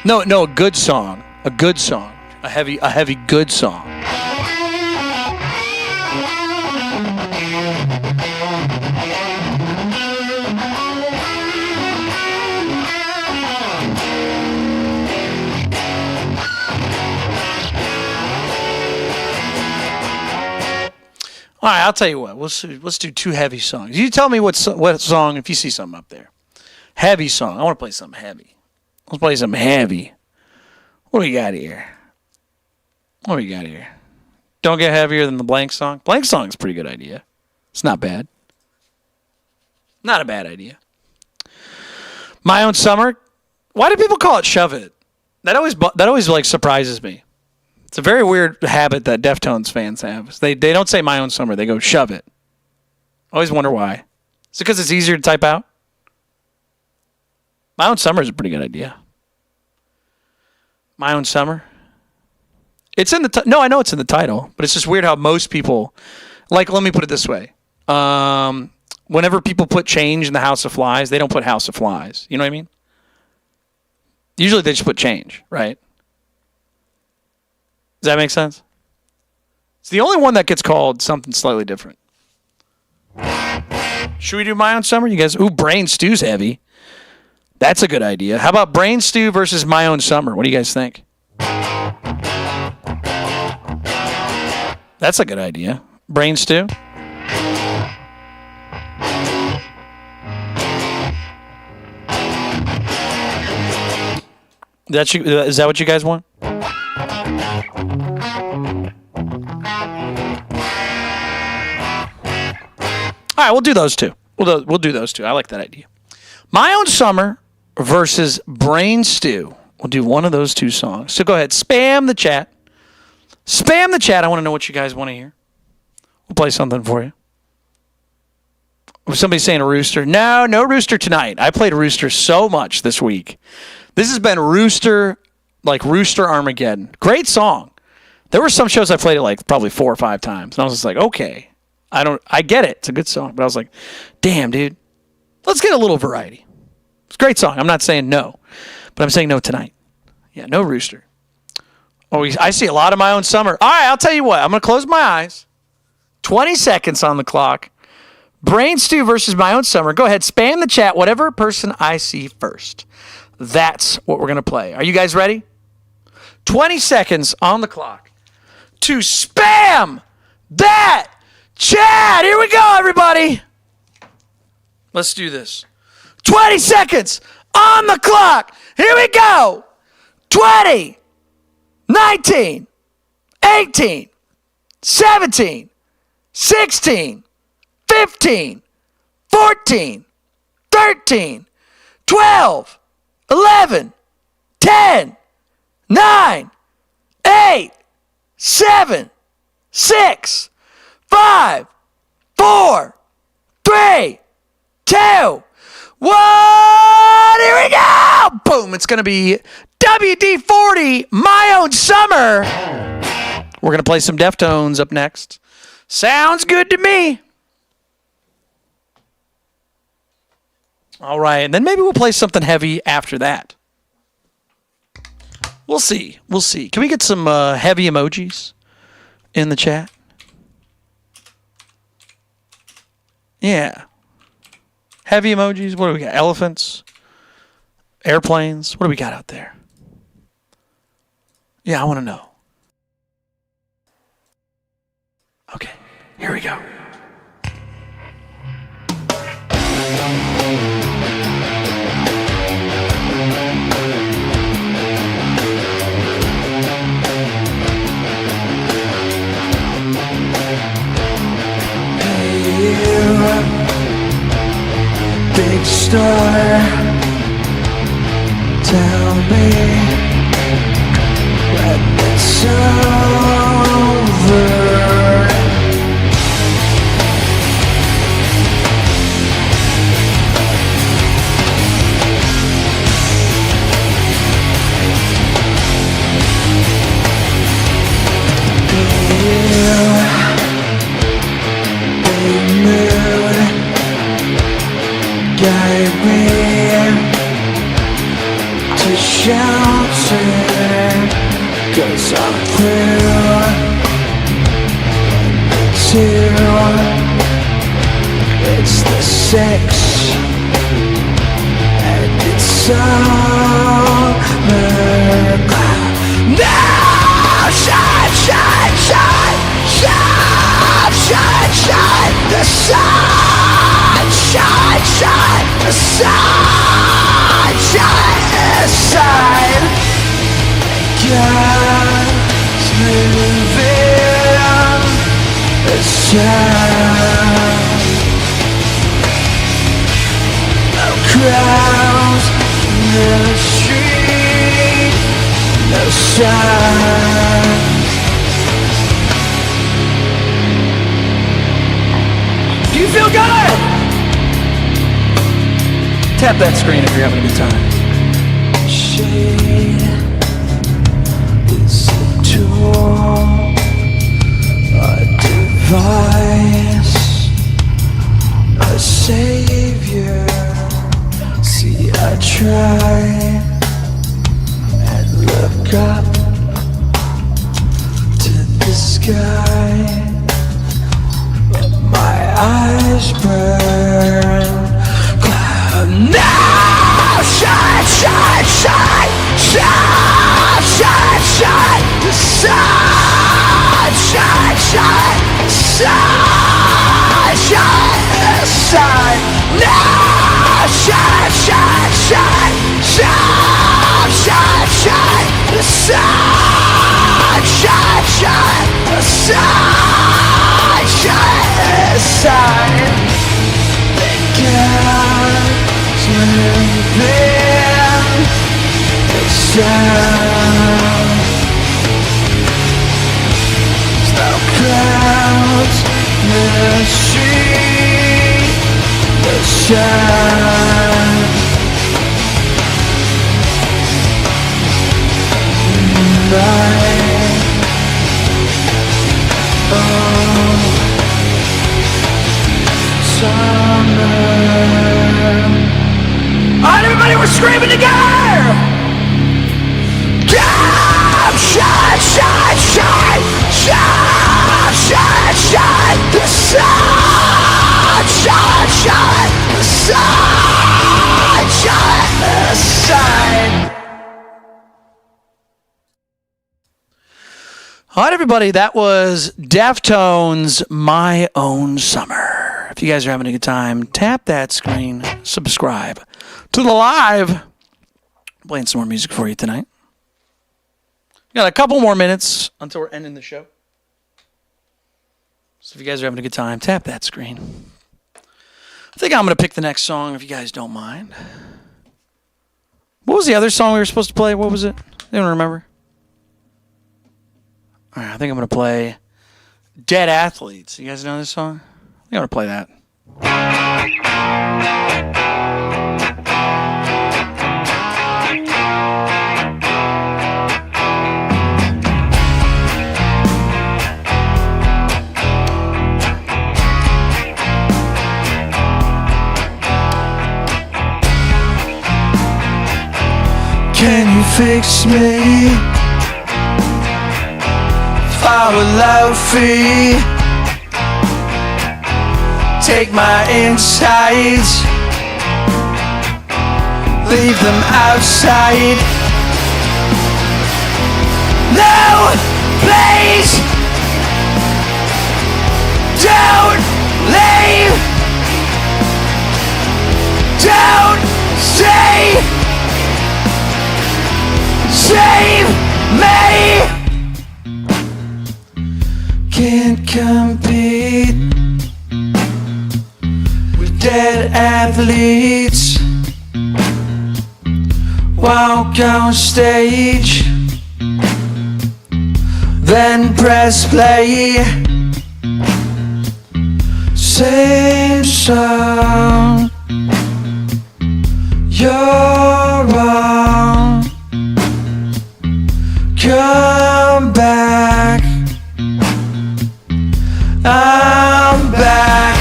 No, a good song. A good song. A heavy good song. All right, I'll tell you what. Let's do two heavy songs. You tell me what song if you see something up there. Heavy song. I want to play something heavy. Let's play something heavy. What do we got here? Don't get heavier than the Blank song. Blank song's a pretty good idea. It's not bad. Not a bad idea. My Own Summer. Why do people call it Shove It? That always like surprises me. It's a very weird habit that Deftones fans have. They don't say My Own Summer. They go Shove It. I always wonder why. Is it because it's easier to type out? My Own Summer is a pretty good idea. My Own Summer. It's in the no, I know it's in the title, but it's just weird how most people, like, let me put it this way. Whenever people put change in the House of Flies, they don't put House of Flies. You know what I mean? Usually they just put change, right? Does that make sense? It's the only one that gets called something slightly different. Should we do My Own Summer? You guys, ooh, Brain Stew's heavy. That's a good idea. How about Brain Stew versus My Own Summer? What do you guys think? That's a good idea. Brain Stew. Is that what you guys want? All right, we'll do those two. We'll do those two. I like that idea. My Own Summer versus Brain Stew. We'll do one of those two songs. So go ahead, spam the chat. Spam the chat. I want to know what you guys want to hear. We'll play something for you. Was somebody saying a rooster? No rooster tonight. I played rooster so much this week. This has been rooster Armageddon. Great song. There were some shows I played it like probably 4 or 5 times. And I was just like, okay. I get it. It's a good song. But I was like, damn, dude. Let's get a little variety. It's a great song. I'm not saying no. But I'm saying no tonight. Yeah, no rooster. Oh, I see a lot of My Own Summer. All right, I'll tell you what. I'm going to close my eyes. 20 seconds on the clock. Brain Stew versus My Own Summer. Go ahead, spam the chat. Whatever person I see first. That's what we're going to play. Are you guys ready? 20 seconds on the clock to spam that chat. Here we go, everybody. Let's do this. 20 seconds on the clock. Here we go. 20, 19, 18, 17, 16, 15, 14, 13, 12, 11, 10, 9, 8, 7, 6, 5, 4, 3, 2, 1. Here we go. Boom. It's going to be WD-40, My Own Summer. We're going to play some Deftones up next. Sounds good to me. All right. And then maybe we'll play something heavy after that. We'll see. We'll see. Can we get some heavy emojis in the chat? Yeah. Heavy emojis. What do we got? Elephants? Airplanes? What do we got out there? Yeah, I want to know. Okay. Here we go. Big star, tell me when it's over. Big moon, guide me to shelter, 'cause I'm through. It's the 6, and it's summer. Now shine, shine, shine, shine, shine, shine, the sun, shine, shine, the sun, shine, the sun. God's moving, the sun. No crowds in the street, no sun. Do you feel good? Tap that screen if you're having a good time. Shade is a tool, a device, a savior. See, I try and look up to the sky, but my eyes burn. Now, shine, shine, shine, shine, shine, shine, the sun, shine, shine, shine, shine, the sun. Now, shine, shine, shine, shine, shine, shine, the sun, shine, shine, the sun, shine, the sun. God's moving the sound. Snow clouds, the street, the sun. Night. Oh. Alright, everybody, we're screaming together! Come, shine, shine, shine, shine, shine, shine, the sun, shine, shine, the sun, shine, the sun. Alright, everybody, that was Deftones' My Own Summer. If you guys are having a good time, tap that screen, subscribe to the live. I'm playing some more music for you tonight. Got a couple more minutes until we're ending the show. So if you guys are having a good time, tap that screen. I think I'm going to pick the next song if you guys don't mind. What was the other song we were supposed to play? What was it? Anyone remember? All right, I think I'm going to play Dead Athletes. You guys know this song? I think I'm going to play that. Can you fix me? Follow love free. Take my insides, leave them outside. No, please, don't leave. Don't stay. Save me. Can't compete with dead athletes. Walk on stage, then press play. Same song, you're wrong. Come back, I'm back.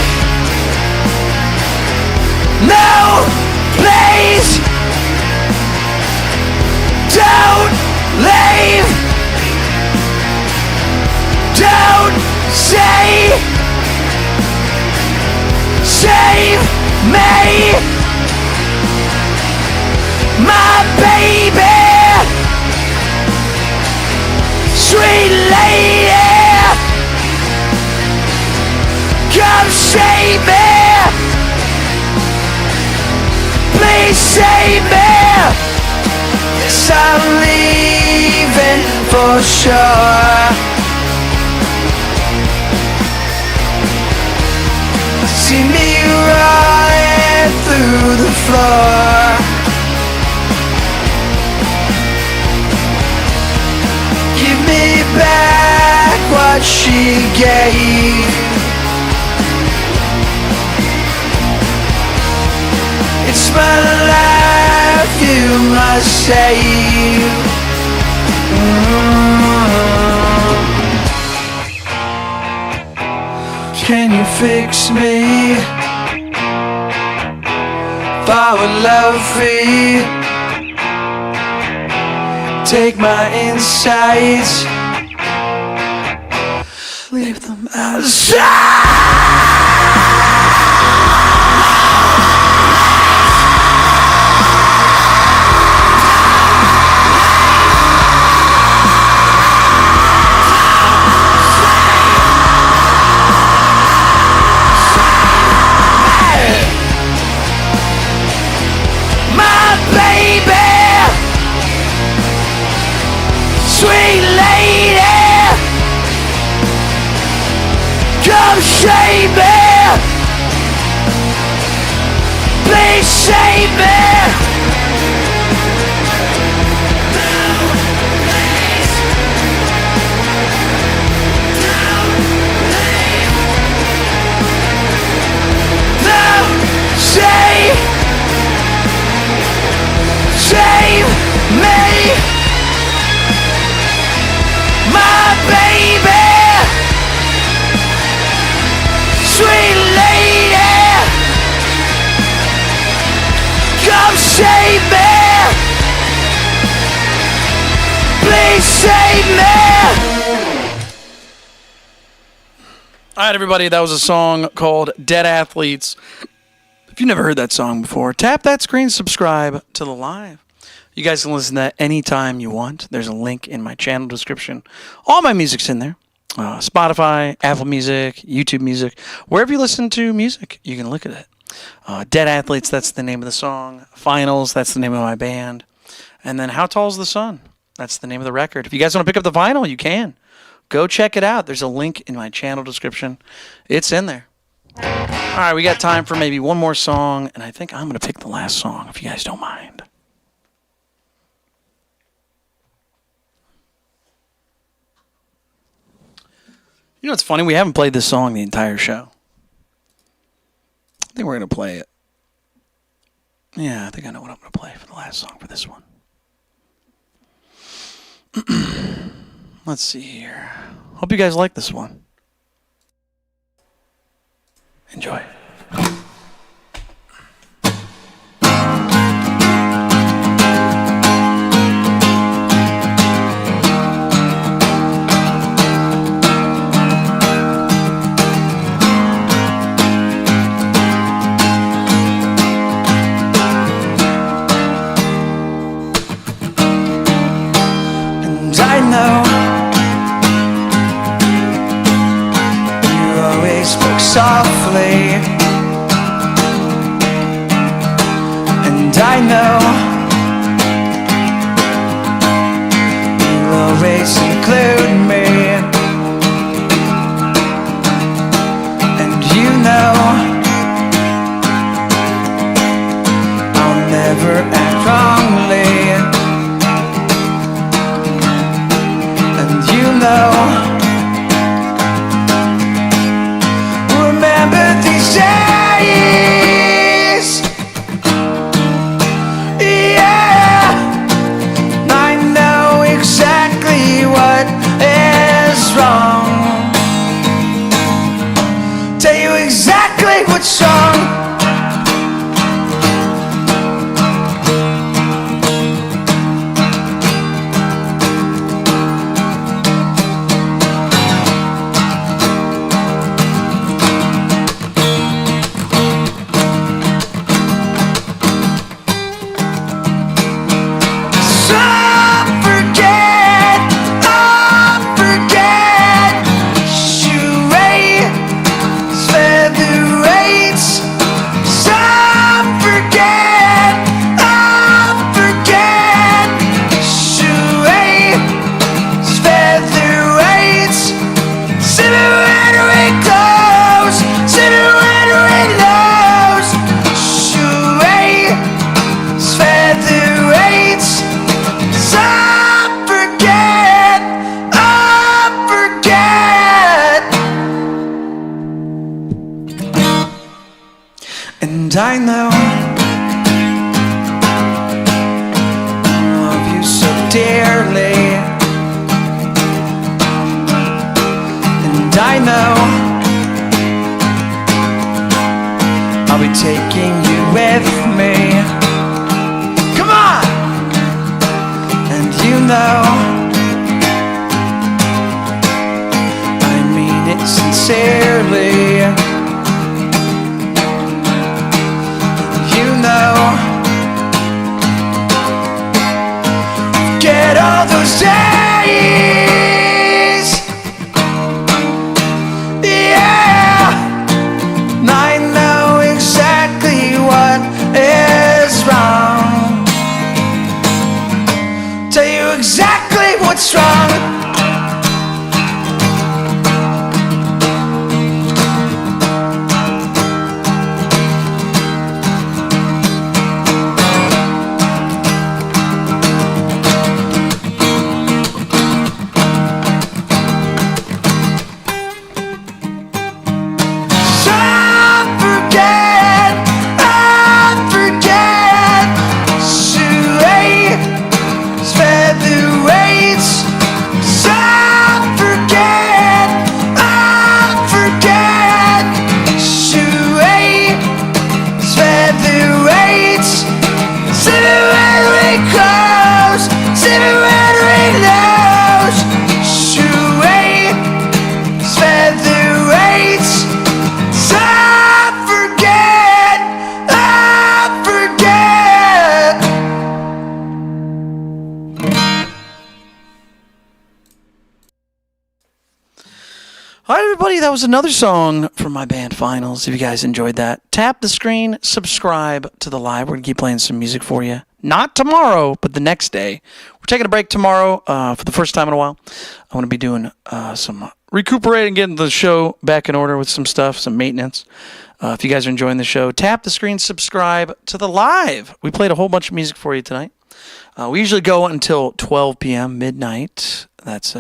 No, please, don't leave. Don't say, save me. My baby, sweet lady, come save me. Please save me. Yes, I'm leaving for sure. See me running through the floor. Give me back what she gave. It's my life. must save. Can you fix me? If I would love free, take my insights, leave them outside. Sweet lady, come save me, please save me. No, save me. My baby, sweet lady, come save me, please save me. All right, everybody, that was a song called Dead Athletes. If you've never heard that song before, tap that screen, subscribe to the live. You guys can listen to that anytime you want. There's a link in my channel description. All my music's in there. Spotify, Apple Music, YouTube Music. Wherever you listen to music, you can look at it. Dead Athletes, that's the name of the song. Finals, that's the name of my band. And then How Tall's the Sun? That's the name of the record. If you guys want to pick up the vinyl, you can. Go check it out. There's a link in my channel description. It's in there. All right, we got time for maybe one more song, and I think I'm going to pick the last song, if you guys don't mind. You know what's funny? We haven't played this song the entire show. I think we're going to play it. Yeah, I think I know what I'm going to play for the last song for this one. Let's see here. Hope you guys like this one. Enjoy. Softly, and I know you always include me, and you know I'll never act wrongly, and you know these days, yeah, I know exactly what is wrong. Tell you exactly what's wrong. And I know dearly. And I know I'll be taking you with me. Come on! And you know I mean it sincerely. You know, get all those days. Yeah, and I know exactly what is wrong. Tell you exactly what's wrong. All right, everybody, that was another song from my band Finals. If you guys enjoyed that, tap the screen, subscribe to the live. We're going to keep playing some music for you. Not tomorrow, but the next day. We're taking a break tomorrow for the first time in a while. I'm going to be doing some recuperating, getting the show back in order with some stuff, some maintenance. If you guys are enjoying the show, tap the screen, subscribe to the live. We played a whole bunch of music for you tonight. We usually go until 12 p.m., midnight. That's...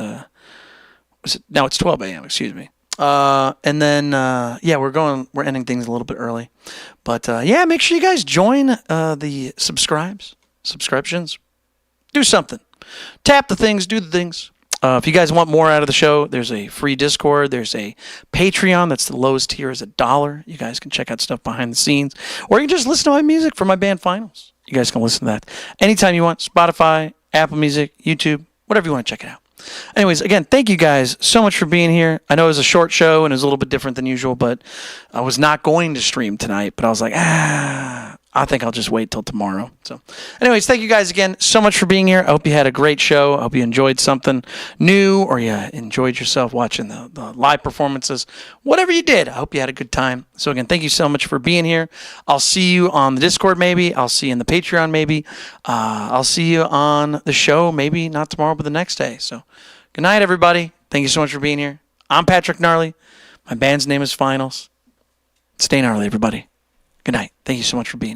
Now it's 12 a.m. Excuse me. And then we're ending things a little bit early, but make sure you guys join the subscriptions. Do something. Tap the things. Do the things. If you guys want more out of the show, there's a free Discord. There's a Patreon. That's the lowest tier is $1. You guys can check out stuff behind the scenes, or you can just listen to my music from my band Finals. You guys can listen to that anytime you want. Spotify, Apple Music, YouTube, whatever you want to check it out. Anyways, again, thank you guys so much for being here. I know it was a short show and it was a little bit different than usual, but I was not going to stream tonight, but I was like, I think I'll just wait till tomorrow. So anyways, thank you guys again so much for being here. I hope you had a great show. I hope you enjoyed something new, or you enjoyed yourself watching the live performances. Whatever you did, I hope you had a good time. So again, thank you so much for being here. I'll see you on the Discord maybe. I'll see you in the Patreon maybe. I'll see you on the show maybe not tomorrow, but the next day. So good night, everybody. Thank you so much for being here. I'm Patrick Gnarly. My band's name is Finals. Stay gnarly, everybody. Good night. Thank you so much for being here.